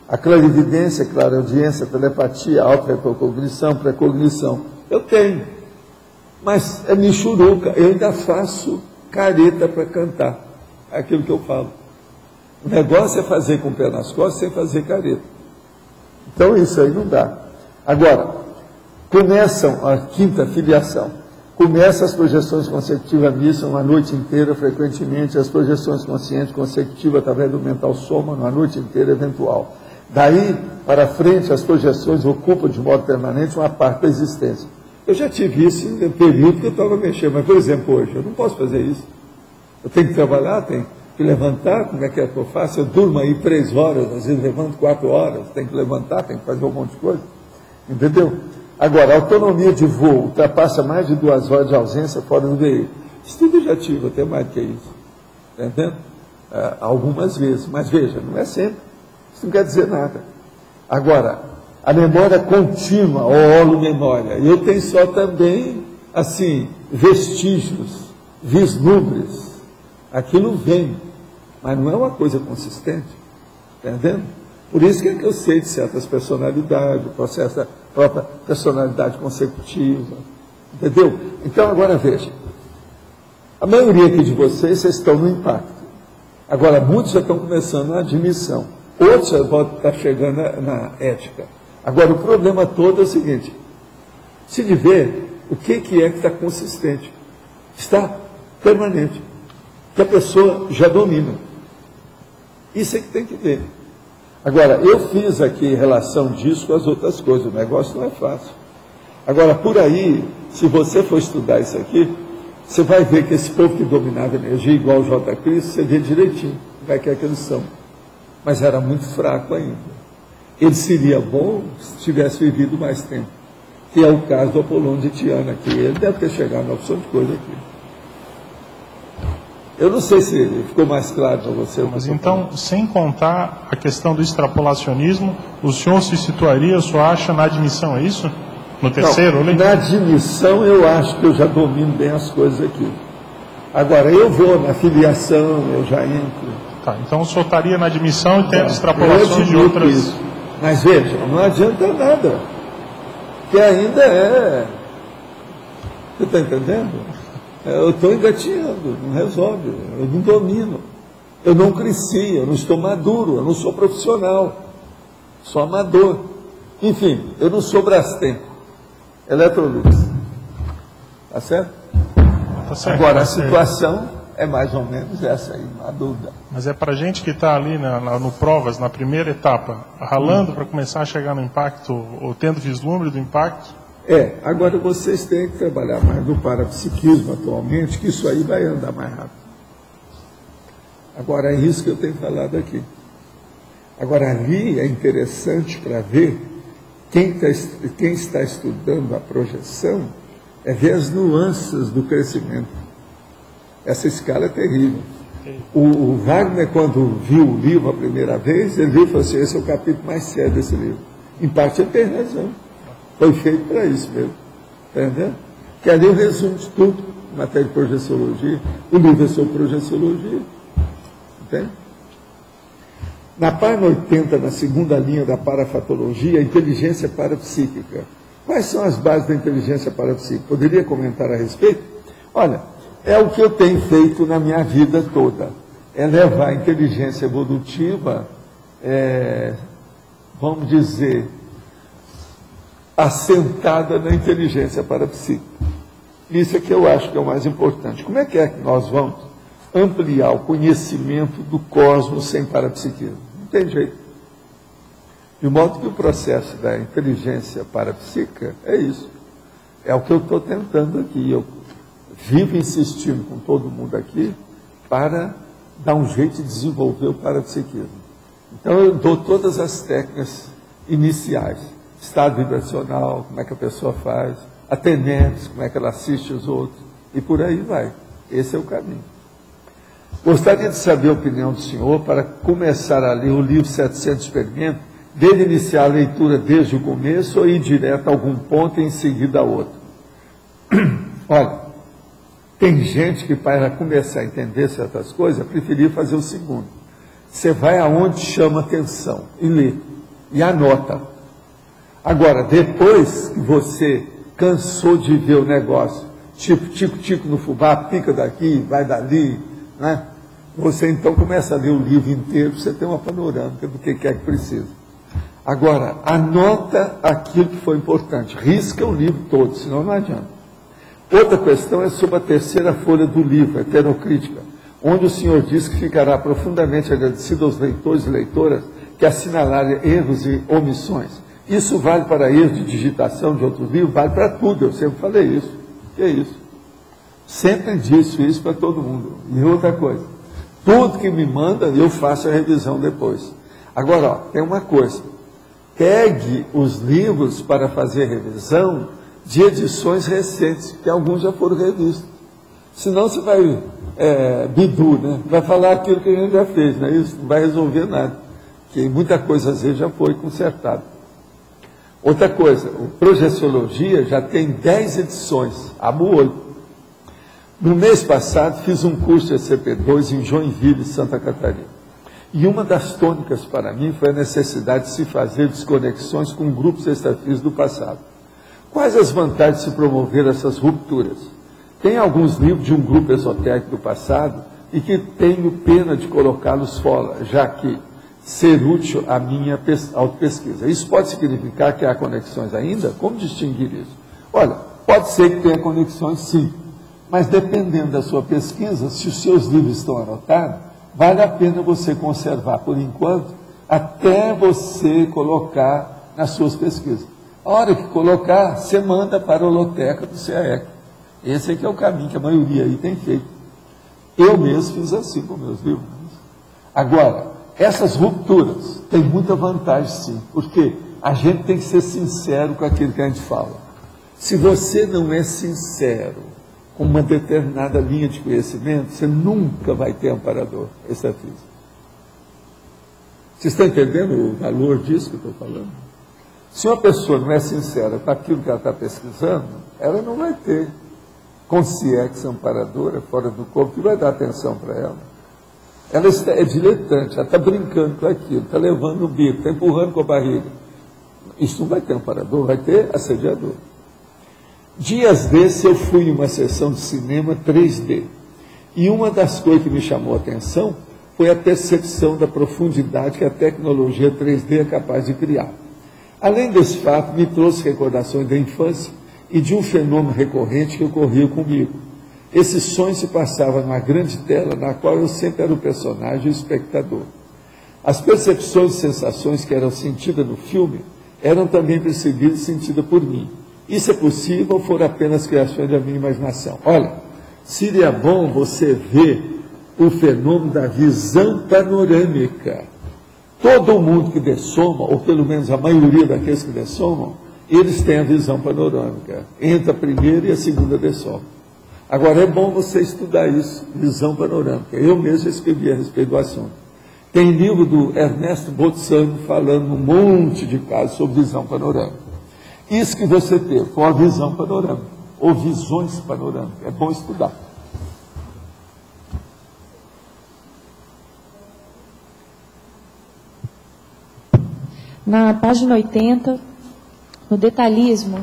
a clarividência, clareaudiência, telepatia, auto-recognição, precognição. Eu tenho, mas é michuruca, eu ainda faço careta para cantar, é aquilo que eu falo. O negócio é fazer com o pé nas costas sem fazer careta. Então isso aí não dá. Agora, começam a 5ª filiação. Começam as projeções consecutivas missas uma noite inteira, frequentemente, as projeções conscientes consecutivas através do mental soma, uma noite inteira eventual. Daí, para frente, as projeções ocupam de modo permanente uma parte da existência. Eu já tive isso no período que eu estava mexendo, mas, por exemplo, hoje, eu não posso fazer isso. Eu tenho que trabalhar, tenho que levantar, como é que eu faço? Eu durmo aí 3 horas, às vezes levanto 4 horas, tenho que levantar, tenho que fazer um monte de coisa. Entendeu? Agora, a autonomia de voo ultrapassa mais de 2 horas de ausência fora do veículo. Isso tudo eu já tive, até mais do que isso. Está entendendo? Algumas vezes, mas veja, não é sempre. Isso não quer dizer nada. Agora, a memória contínua, memória. E eu tenho só também, assim, vestígios, vislumbres. Aquilo vem, mas não é uma coisa consistente. Está entendendo? Por isso que eu sei de certas personalidades, o processo da própria personalidade consecutiva. Entendeu? Então, agora veja. A maioria aqui de vocês estão no impacto. Agora, muitos já estão começando na admissão. Outros já vão estar chegando na ética. Agora, o problema todo é o seguinte. Se de ver o que é que está consistente. Está permanente. Que a pessoa já domina. Isso é que tem que ver. Agora, eu fiz aqui relação disso com as outras coisas. O negócio não é fácil. Agora, por aí, se você for estudar isso aqui, você vai ver que esse povo que dominava a energia, igual o J. Cristo, você vê direitinho o que é que eles são. Mas era muito fraco ainda. Ele seria bom se tivesse vivido mais tempo. Que é o caso do Apolônio de Tiana, que ele deve ter chegado a uma opção de coisa aqui. Eu não sei se ficou mais claro para você. Mas então, sem contar a questão do extrapolacionismo, o senhor se situaria, o senhor acha, na admissão, é isso? No terceiro? Não, na admissão eu acho que eu já domino bem as coisas aqui. Agora, eu vou na filiação, eu já entro. Tá, então o senhor estaria na admissão e tendo extrapolações de outras... Isso. Mas veja, não adianta nada. Que ainda é... Você está entendendo? Eu estou engatinhando, não resolve, eu não domino. Eu não cresci, eu não estou maduro, eu não sou profissional. Sou amador. Enfim, eu não sou Brastemp. Eletrolux. Tá certo? Tá certo. Agora, a situação é mais ou menos essa aí, não há dúvida. Mas é para a gente que está ali no provas, na primeira etapa, ralando para começar a chegar no impacto, ou tendo vislumbre do impacto? Agora vocês têm que trabalhar mais no parapsiquismo atualmente, que isso aí vai andar mais rápido. Agora é isso que eu tenho falado aqui. Agora, ali é interessante para ver, quem está estudando a projeção, é ver as nuances do crescimento. Essa escala é terrível. O Wagner, quando viu o livro a primeira vez, ele viu e falou assim, esse é o capítulo mais sério desse livro. Em parte ele tem razão. Foi feito para isso mesmo. Está entendendo? Que ali eu resumo de tudo, em matéria de projeciologia. O livro é sobre projeciologia. Entende? Na página 80, na segunda linha da parafatologia, a inteligência parapsíquica. Quais são as bases da inteligência parapsíquica? Poderia comentar a respeito? Olha, é o que eu tenho feito na minha vida toda. É levar a inteligência evolutiva, vamos dizer, assentada na inteligência parapsíquica. Isso é que eu acho que é o mais importante. Como é que nós vamos ampliar o conhecimento do cosmos sem parapsiquismo? Não tem jeito. De modo que o processo da inteligência parapsíquica é isso. É o que eu estou tentando aqui. Eu vivo insistindo com todo mundo aqui para dar um jeito de desenvolver o parapsiquismo. Então eu dou todas as técnicas iniciais. Estado vibracional, como é que a pessoa faz, a TENEPS, como é que ela assiste os outros, e por aí vai. Esse é o caminho. Gostaria de saber a opinião do senhor para começar a ler o livro 700 Experimentos, dele iniciar a leitura desde o começo ou ir direto a algum ponto e em seguida a outro. Olha, tem gente que para começar a entender certas coisas, preferia fazer o segundo. Você vai aonde chama atenção e lê, e anota. Agora, depois que você cansou de ver o negócio, tipo tico-tico no fubá, pica daqui, vai dali, né? Você então começa a ler o livro inteiro, você tem uma panorâmica do que é que precisa. Agora, anota aquilo que foi importante, risca o livro todo, senão não adianta. Outra questão é sobre a terceira folha do livro, Heterocrítica, onde o senhor diz que ficará profundamente agradecido aos leitores e leitoras que assinalarem erros e omissões. Isso vale para erros de digitação de outros livros, vale para tudo, eu sempre falei isso. Que é isso? Sempre disse isso para todo mundo. E outra coisa, tudo que me manda, eu faço a revisão depois. Agora, ó, tem uma coisa, pegue os livros para fazer revisão de edições recentes, que alguns já foram revistos. Senão você vai, bidu, né? Vai falar aquilo que a gente já fez, não é isso? Não vai resolver nada, porque muita coisa às vezes já foi consertada. Outra coisa, o Projeciologia já tem 10 edições, abo olho. No mês passado fiz um curso de ECP2 em Joinville, Santa Catarina. E uma das tônicas para mim foi a necessidade de se fazer desconexões com grupos extrafísicos do passado. Quais as vantagens de se promover essas rupturas? Tem alguns livros de um grupo esotérico do passado e que tenho pena de colocá-los fora, já que ser útil à minha autopesquisa. Isso pode significar que há conexões ainda? Como distinguir isso? Olha, pode ser que tenha conexões sim, mas dependendo da sua pesquisa, se os seus livros estão anotados, vale a pena você conservar por enquanto, até você colocar nas suas pesquisas. A hora que colocar, você manda para a holoteca do CAEC. Esse aqui é o caminho que a maioria aí tem feito. Eu mesmo fiz assim com meus livros. Agora, essas rupturas têm muita vantagem, sim, porque a gente tem que ser sincero com aquilo que a gente fala. Se você não é sincero com uma determinada linha de conhecimento, você nunca vai ter amparador extrafísico. Vocês estão entendendo o valor disso que eu estou falando? Se uma pessoa não é sincera com aquilo que ela está pesquisando, ela não vai ter consciência amparadora fora do corpo que vai dar atenção para ela. Ela é diletante, ela está brincando com aquilo, está levando o bico, está empurrando com a barriga. Isso não vai ter amparador, vai ter assediador. Dias desses eu fui em uma sessão de cinema 3D. E uma das coisas que me chamou a atenção foi a percepção da profundidade que a tecnologia 3D é capaz de criar. Além desse fato, me trouxe recordações da infância e de um fenômeno recorrente que ocorria comigo. Esse sonho se passava numa grande tela na qual eu sempre era o personagem e o espectador. As percepções e sensações que eram sentidas no filme eram também percebidas e sentidas por mim. Isso é possível ou foram apenas criações da minha imaginação? Olha, seria bom você ver o fenômeno da visão panorâmica. todo mundo que dessoma, ou pelo menos a maioria daqueles que dessomam, eles têm a visão panorâmica. Entra a primeira e a segunda dessoma. Agora, é bom você estudar isso, visão panorâmica. Eu mesmo escrevi a respeito do assunto. Tem livro do Ernesto Bozzano falando um monte de casos sobre visão panorâmica. Isso que você ter for a visão panorâmica, ou visões panorâmicas, é bom estudar. Na página 80, no detalhismo,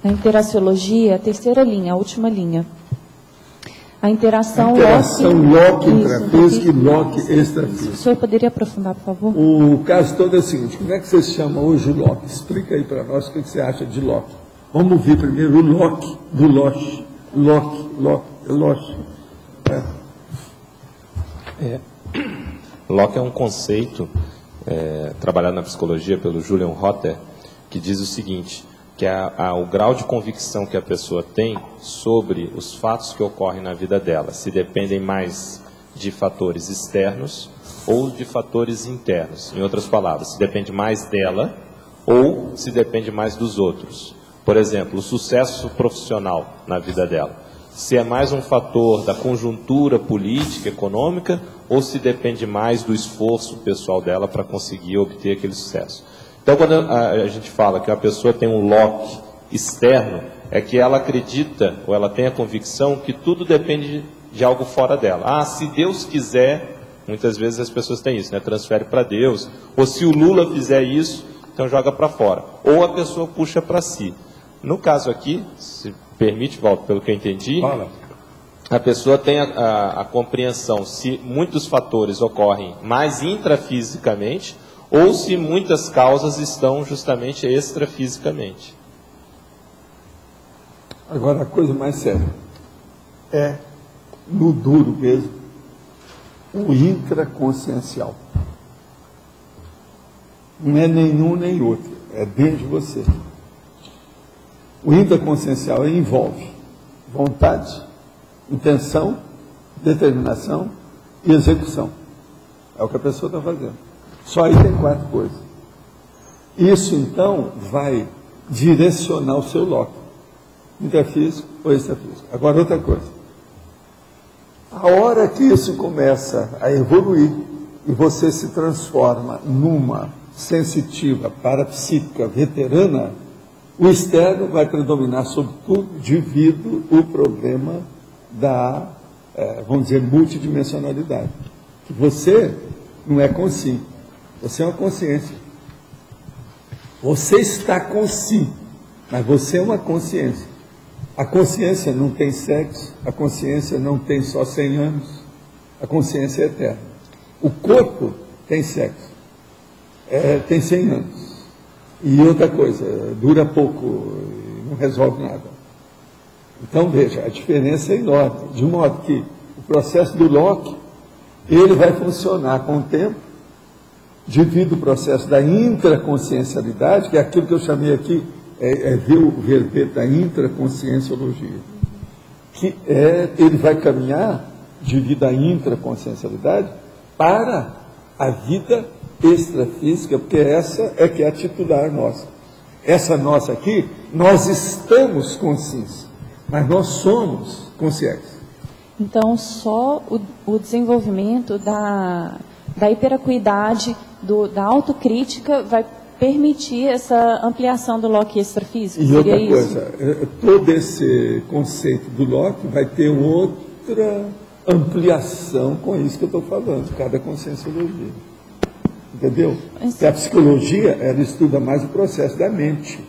na interaciologia, a terceira linha, a última linha. A interação Locke intrafísica e Locke extrafísica. O senhor poderia aprofundar, por favor? O caso todo é o seguinte: como é que você chama hoje Locke? Explica aí para nós o que você acha de Locke. Vamos ouvir primeiro o Locke do Locke. Locke. Locke é um conceito trabalhado na psicologia pelo Julian Rotter, que diz o seguinte, que o grau de convicção que a pessoa tem sobre os fatos que ocorrem na vida dela, se dependem mais de fatores externos ou de fatores internos. Em outras palavras, se depende mais dela ou se depende mais dos outros. Por exemplo, o sucesso profissional na vida dela. Se é mais um fator da conjuntura política, econômica, ou se depende mais do esforço pessoal dela para conseguir obter aquele sucesso. Então, quando a gente fala que a pessoa tem um Locke externo, é que ela acredita, ou ela tem a convicção, que tudo depende de algo fora dela. Se Deus quiser, muitas vezes as pessoas têm isso, né? Transfere para Deus. Ou se o Lula fizer isso, então joga para fora. Ou a pessoa puxa para si. No caso aqui, se permite, Walter, pelo que eu entendi, a pessoa tem a compreensão se muitos fatores ocorrem mais intrafisicamente, ou se muitas causas estão justamente extrafisicamente. Agora, a coisa mais séria é, no duro mesmo, o intraconsciencial. Não é nenhum nem outro, é dentro de você. O intraconsciencial envolve vontade, intenção, determinação e execução. É o que a pessoa está fazendo. Só aí tem 4 coisas. Isso, então, vai direcionar o seu Locke, intrafísico ou extrafísico. Agora, outra coisa. A hora que isso começa a evoluir e você se transforma numa sensitiva parapsíquica veterana, o externo vai predominar sobre tudo devido ao problema da, vamos dizer, multidimensionalidade. Que você não é consciente. Você é uma consciência. Você está consciente, mas você é uma consciência. A consciência não tem sexo, a consciência não tem só 100 anos, a consciência é eterna. O corpo tem sexo, tem 100 anos. E outra coisa, dura pouco, não resolve nada. Então, veja, a diferença é enorme. De modo que o processo do Locke, ele vai funcionar com o tempo, devido ao processo da intraconsciencialidade, que é aquilo que eu chamei aqui, ver o verbete da intraconscienciologia, que ele vai caminhar, devido à intraconsciencialidade, para a vida extrafísica, porque essa é que é a titular nossa. Essa nossa aqui, nós estamos conscientes, mas nós somos conscientes. Então, só o desenvolvimento da hiperacuidade, da autocrítica, vai permitir essa ampliação do Locke extrafísico? E outra coisa, todo esse conceito do Locke vai ter outra ampliação com isso que eu estou falando, cada conscienciologia. Entendeu? Porque a psicologia, ela estuda mais o processo da mente.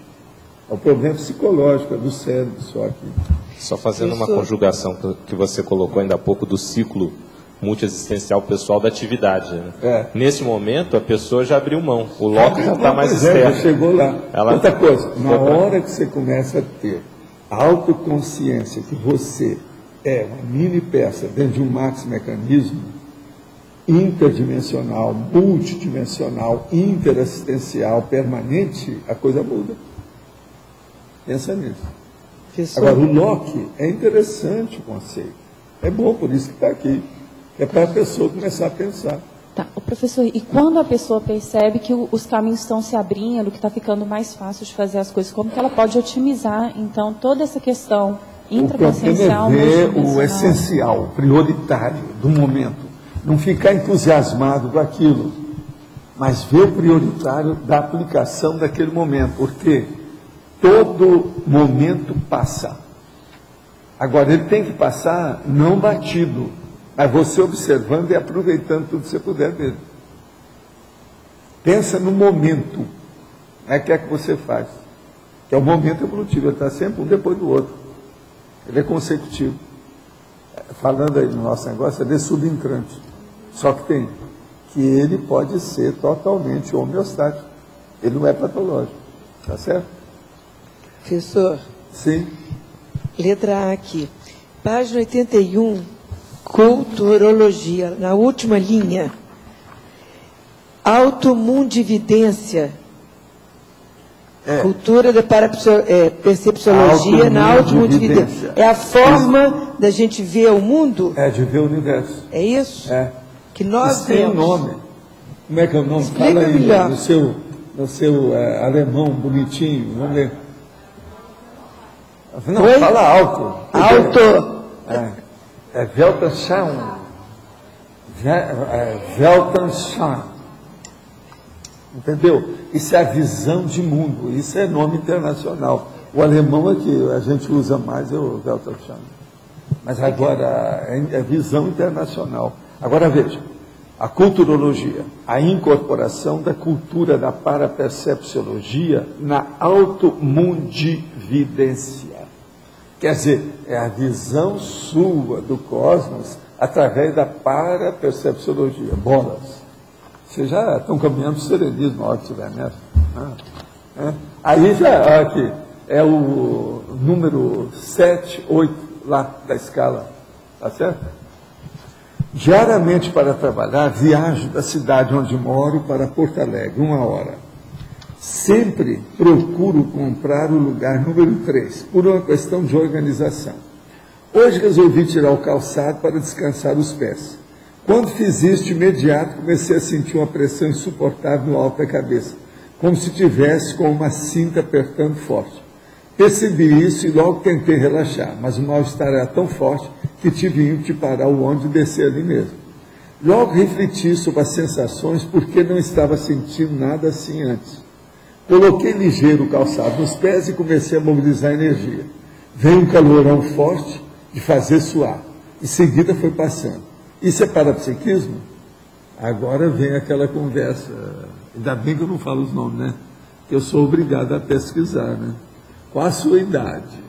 É o problema psicológico, do cérebro só aqui. Só fazendo uma conjugação que você colocou ainda há pouco do ciclo multiexistencial pessoal da atividade. Né? Nesse momento, a pessoa já abriu mão. O Locke já está mais externo. Chegou lá. Outra coisa, na hora que você começa a ter a autoconsciência que você é uma mini peça dentro de um maxi-mecanismo interdimensional, multidimensional, interassistencial, permanente, a coisa muda. Pensa nisso. Agora, o Locke é interessante o conceito. É bom, por isso que está aqui. É para a pessoa começar a pensar. Tá, o professor, e quando a pessoa percebe que os caminhos estão se abrindo, que está ficando mais fácil de fazer as coisas, como que ela pode otimizar, então, toda essa questão intraconsciencial? O que é ver o essencial, o prioritário do momento. Não ficar entusiasmado com aquilo, mas ver o prioritário da aplicação daquele momento, porque todo momento passa. Agora, ele tem que passar não batido, mas você observando e aproveitando tudo que você puder dele. Pensa no momento, né, que é que você faz. Que é o momento evolutivo, ele está sempre um depois do outro. Ele é consecutivo. Falando aí no nosso negócio, ele é subentrante. Só que tem que ele pode ser totalmente homeostático. Ele não é patológico. Tá certo? Professor. Sim. Letra A aqui. Página 81, culturologia, na última linha. Automundividência. Cultura da percepciologia na automundividência. É a forma da gente ver o mundo? É, de ver o universo. É isso? É. Que nós isso tem um nome. Como é que é o nome? Explica Fala aí, melhor. no seu alemão bonitinho. Vamos ver. Não, Oi? fala alto. Alto. É Weltanschauung. Weltanschauung. Entendeu? Isso é a visão de mundo. Isso é nome internacional. O alemão é que a gente usa mais, é o Weltanschauung. Mas agora é visão internacional. Agora veja, a culturologia, a incorporação da cultura da parapercepciologia na automundividência. Quer dizer, é a visão sua do cosmos através da parapercepciologia. Bolas. Vocês já estão caminhando para o serenismo na hora que estiver nessa. Aí já, aqui, é o número 7, 8 lá da escala. Tá certo? Diariamente para trabalhar, viajo da cidade onde moro para Porto Alegre, 1 hora. Sempre procuro comprar o lugar número 3, por uma questão de organização. Hoje resolvi tirar o calçado para descansar os pés. Quando fiz isso, de imediato comecei a sentir uma pressão insuportável no alto da cabeça, como se tivesse com uma cinta apertando forte. Percebi isso e logo tentei relaxar, mas o mal-estar era tão forte que tive ímpeto de parar o ônibus e descer ali mesmo. Logo refleti sobre as sensações, porque não estava sentindo nada assim antes. Coloquei ligeiro o calçado nos pés e comecei a mobilizar energia. Veio um calorão forte de fazer suar. Em seguida foi passando. Isso é parapsiquismo? Agora vem aquela conversa. Ainda bem que eu não falo os nomes, né? Que eu sou obrigado a pesquisar, né? Qual a sua idade?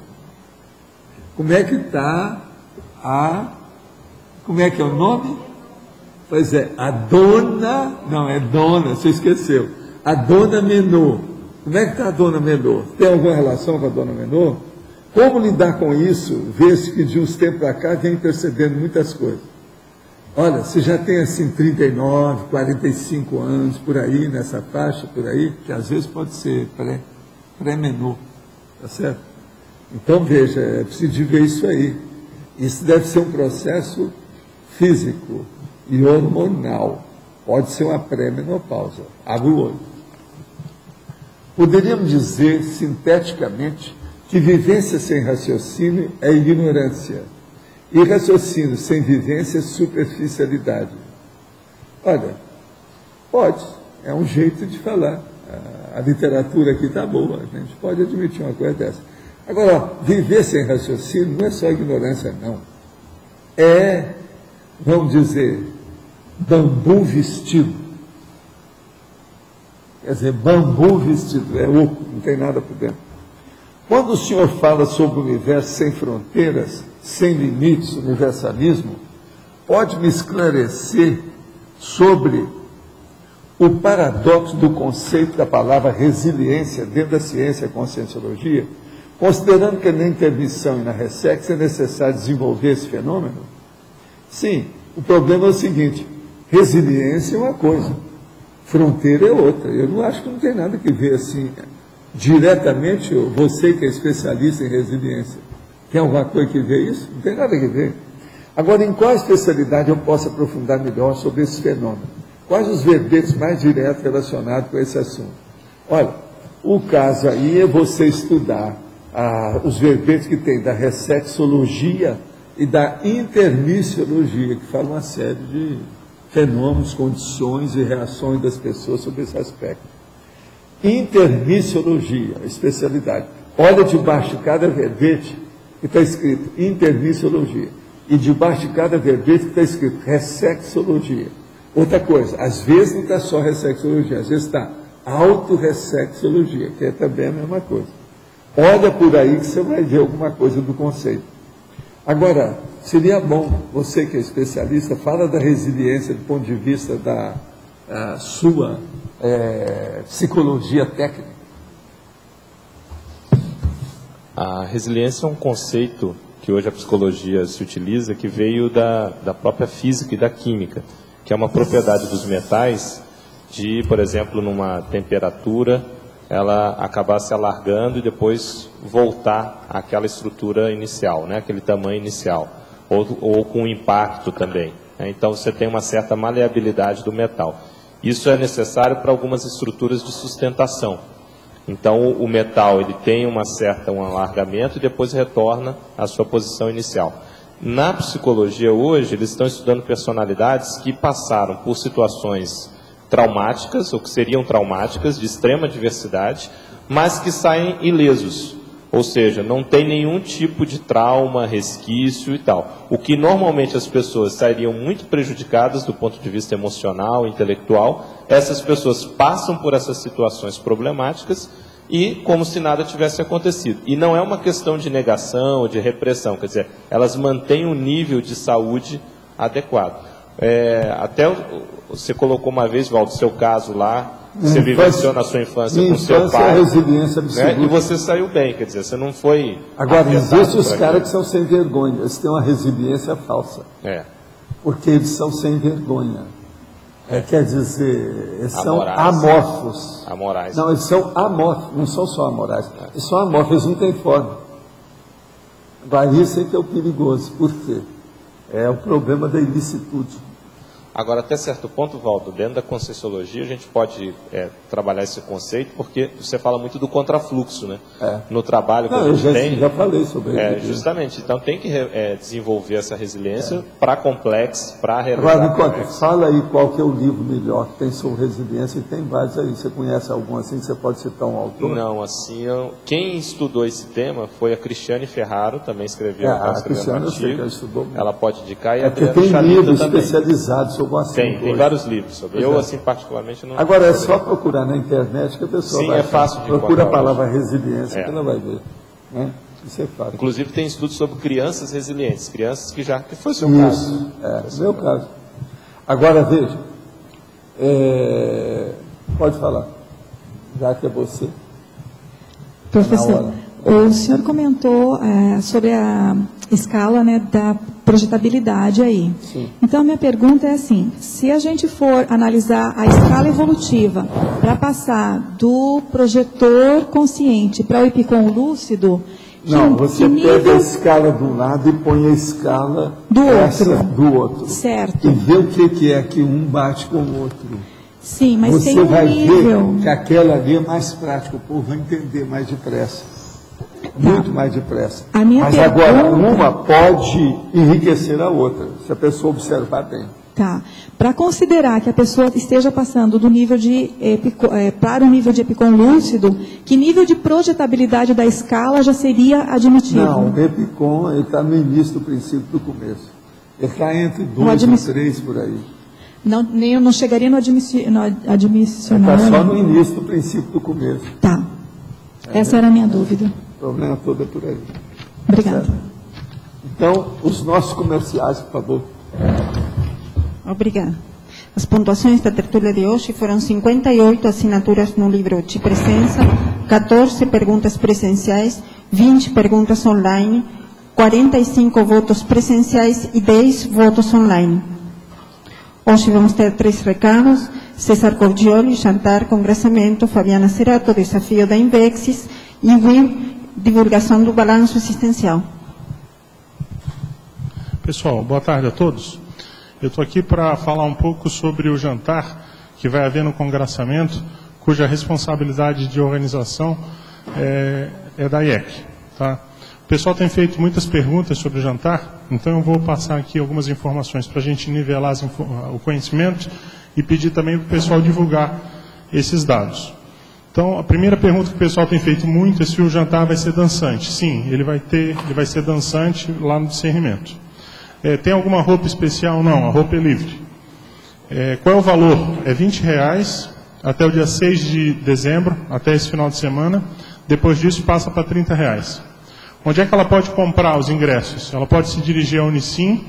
Como é que está como é que é o nome? Pois é, a dona, não, é dona, você esqueceu. A dona Menor. Como é que está a dona Menor? Tem alguma relação com a dona Menor? Como lidar com isso? Vê-se que de uns tempos para cá vem percebendo muitas coisas. Olha, você já tem assim 39, 45 anos, por aí, nessa faixa, por aí, que às vezes pode ser pré-menor, tá certo? Então, veja, é preciso ver isso aí. Isso deve ser um processo físico e hormonal. Pode ser uma pré-menopausa. Abre o olho. Poderíamos dizer, sinteticamente, que vivência sem raciocínio é ignorância. E raciocínio sem vivência é superficialidade. Olha, pode. É um jeito de falar. A literatura aqui está boa. A gente pode admitir uma coisa dessa. Agora, viver sem raciocínio não é só ignorância, não. É, vamos dizer, bambu vestido. Quer dizer, bambu vestido, é oco, não tem nada por dentro. Quando o senhor fala sobre o universo sem fronteiras, sem limites, universalismo, pode me esclarecer sobre o paradoxo do conceito da palavra resiliência dentro da ciência e conscienciologia, considerando que na intermissão e na ressex é necessário desenvolver esse fenômeno? Sim, o problema é o seguinte, resiliência é uma coisa, fronteira é outra. Eu não acho que não tem nada que ver assim, diretamente, você que é especialista em resiliência, tem alguma coisa que ver isso? Não tem nada que ver. Agora, em qual especialidade eu posso aprofundar melhor sobre esse fenômeno? Quais os verbetes mais diretos relacionados com esse assunto? Olha, o caso aí é você estudar os verbetes que tem da ressexologia e da intermissiologia, que fala uma série de fenômenos, condições e reações das pessoas sobre esse aspecto. Intermissiologia, especialidade. Olha debaixo de cada verbete que está escrito intermissiologia. E debaixo de cada verbete que está escrito ressexologia. Outra coisa, às vezes não está só ressexologia, às vezes está autorressexologia, que é também a mesma coisa. Olha por aí que você vai ver alguma coisa do conceito. Agora, seria bom, você que é especialista, fala da resiliência do ponto de vista da sua psicologia técnica. A resiliência é um conceito que hoje a psicologia se utiliza, que veio da própria física e da química, que é uma propriedade dos metais de, por exemplo, numa temperatura, ela acabar se alargando e depois voltar àquela estrutura inicial, né, aquele tamanho inicial, ou com impacto também. Né? Então você tem uma certa maleabilidade do metal. Isso é necessário para algumas estruturas de sustentação. Então o metal ele tem um alargamento e depois retorna à sua posição inicial. Na psicologia hoje, eles estão estudando personalidades que passaram por situações traumáticas, ou que seriam traumáticas, de extrema diversidade, mas que saem ilesos. Ou seja, não tem nenhum tipo de trauma, resquício e tal. O que normalmente as pessoas sairiam muito prejudicadas do ponto de vista emocional, intelectual, essas pessoas passam por essas situações problemáticas e como se nada tivesse acontecido. E não é uma questão de negação ou de repressão, quer dizer, elas mantêm um nível de saúde adequado. Até você colocou uma vez, Valdo, seu caso lá, você vivenciou na sua infância com seu pai, resiliência absoluta, né? E você saiu bem, quer dizer, você não foi... Agora, existem os caras que são sem vergonha, eles têm uma resiliência falsa, porque eles são sem vergonha. Quer dizer, eles são amorfos. Amorais. Não, eles são amorfos, não são só amorais. Eles são amorfos, eles não têm forma. Agora, isso é que é o perigoso. Por quê? É o problema da ilicitude. Agora, até certo ponto, Valdo, dentro da Conscienciologia, a gente pode trabalhar esse conceito, porque você fala muito do contrafluxo, né? No trabalho que a gente tem. Já falei sobre isso. Justamente. Então, tem que desenvolver essa resiliência para complexo, para realizar. Agora, fala aí qual que é o livro melhor que tem sobre resiliência, e tem vários aí. Você conhece algum assim que você pode citar um autor? Não, assim, quem estudou esse tema foi a Cristiane Ferraro, também escreveu um artigo. Ela pode indicar. E porque tem livros especializados sobre tem vários livros sobre. Eu, assim, particularmente, não... Agora, é só procurar na internet que a pessoa vai... Sim, é fácil de procura a palavra resiliência que ela vai ver. Né? Isso é fácil. Inclusive, tem estudos sobre crianças resilientes, crianças que foi o seu caso. Isso, meu caso. Agora, veja, pode falar, já que é você. Professor, o senhor comentou sobre a escala, né, da projetabilidade aí. Sim. Então, a minha pergunta é assim, se a gente for analisar a escala evolutiva para passar do projetor consciente para o epicom lúcido... Não, você pega a escala de um lado e põe a escala do outro. Certo. E vê o que é que um bate com o outro. Sim, mas você tem um vai nível... ver que aquela ali é mais prática, o povo vai entender mais depressa. Muito mais depressa. Mas agora, uma pode enriquecer a outra, se a pessoa observar bem. Tá. Para considerar que a pessoa esteja passando do nível de para o nível de epicom lúcido, que nível de projetabilidade da escala já seria admitido? Não, o epicom está no início do princípio do começo. Ele está entre 2 e 3 por aí. Não chegaria no admissional. Está só no início do princípio do começo. Tá. Essa era a minha dúvida. O problema todo é por aí. Obrigada. Então, os nossos comerciais, por favor. Obrigada. As pontuações da tertúlia de hoje foram 58 assinaturas no livro de presença, 14 perguntas presenciais, 20 perguntas online, 45 votos presenciais e 10 votos online. Hoje vamos ter 3 recados: César Cordioli, jantar, congressamento, Fabiana Cerato, desafio da Invexis, e WIM, divulgação do balanço assistencial. Pessoal, boa tarde a todos. Eu estou aqui para falar um pouco sobre o jantar que vai haver no congraçamento, cuja responsabilidade de organização é da IEC. Tá? O pessoal tem feito muitas perguntas sobre o jantar, então eu vou passar aqui algumas informações para a gente nivelar o conhecimento e pedir também para o pessoal divulgar esses dados. Então, a primeira pergunta que o pessoal tem feito muito é se o jantar vai ser dançante. Sim, ele vai ser dançante lá no discernimento. Tem alguma roupa especial? Não, a roupa é livre. Qual é o valor? É R$20 até o dia 6 de dezembro, até esse final de semana. Depois disso passa para R$30. Onde é que ela pode comprar os ingressos? Ela pode se dirigir à Unicim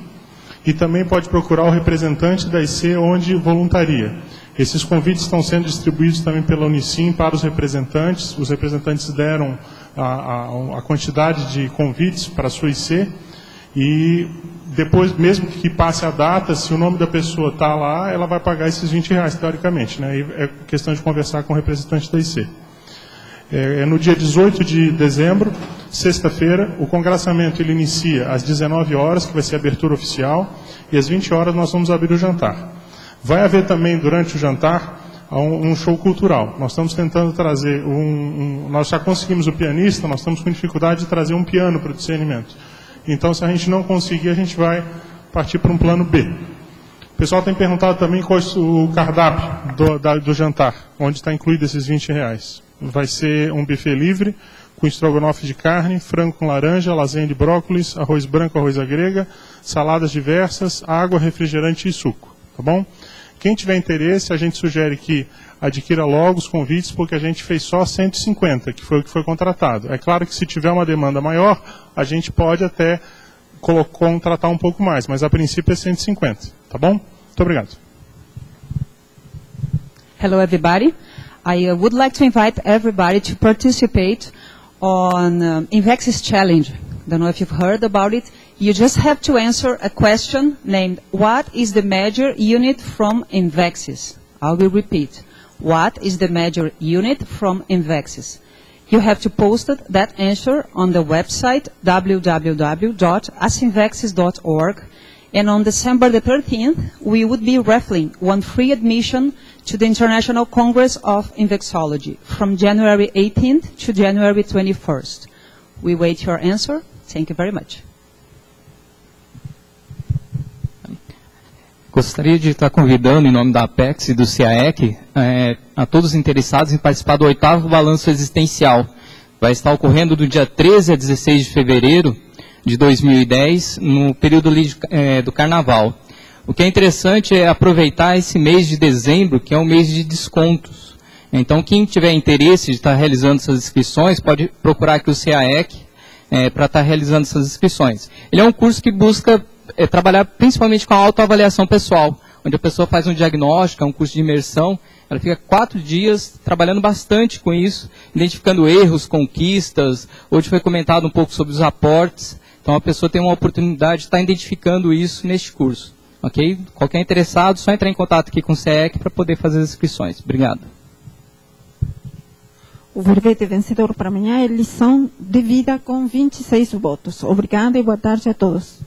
e também pode procurar o representante da IC onde voluntaria. Esses convites estão sendo distribuídos também pela Unicim para os representantes. Os representantes deram a quantidade de convites para a sua IC. E depois, mesmo que passe a data, se o nome da pessoa está lá, ela vai pagar esses R$20, teoricamente. Né? E é questão de conversar com o representante da IC. No dia 18 de dezembro, sexta-feira, o congraçamento ele inicia às 19 horas, que vai ser a abertura oficial, e às 20 horas nós vamos abrir o jantar. Vai haver também, durante o jantar, um show cultural. Nós estamos tentando trazer nós já conseguimos o pianista, nós estamos com dificuldade de trazer um piano para o discernimento. Então, se a gente não conseguir, a gente vai partir para um plano B. O pessoal tem perguntado também qual é o cardápio do jantar, onde está incluído esses R$20. Vai ser um buffet livre, com estrogonofe de carne, frango com laranja, lasanha de brócolis, arroz branco, arroz à grega, saladas diversas, água, refrigerante e suco. Tá bom? Quem tiver interesse, a gente sugere que adquira logo os convites, porque a gente fez só 150, que foi o que foi contratado. É claro que se tiver uma demanda maior, a gente pode até contratar um pouco mais, mas a princípio é 150. Tá bom? Muito obrigado. Hello, everybody. I would like to invite everybody to participate on Invexis Challenge. Don't know if you've heard about it. You just have to answer a question named, what is the major unit from Invexis? I will repeat. What is the major unit from Invexis? You have to post that answer on the website www.asinvexis.org. And on December the 13th, we would be raffling one free admission to the International Congress of Invexology from January 18th to January 21st. We wait your answer. Thank you very much. Gostaria de estar convidando, em nome da Apex e do CAEC, a todos os interessados em participar do 8º Balanço Existencial. Vai estar ocorrendo do dia 13 a 16 de fevereiro de 2010, no período do Carnaval. O que é interessante é aproveitar esse mês de dezembro, que é um mês de descontos. Então, quem tiver interesse de estar realizando essas inscrições, pode procurar aqui o CAEC para estar realizando essas inscrições. Ele é um curso que busca trabalhar principalmente com a autoavaliação pessoal, onde a pessoa faz um diagnóstico, é um curso de imersão, ela fica 4 dias trabalhando bastante com isso, identificando erros, conquistas. Hoje foi comentado um pouco sobre os aportes, então a pessoa tem uma oportunidade de estar identificando isso neste curso. Ok? Qualquer interessado, só entrar em contato aqui com o CEEC para poder fazer as inscrições. Obrigado. O verbete vencedor para amanhã é lição de vida com 26 votos. Obrigada e boa tarde a todos.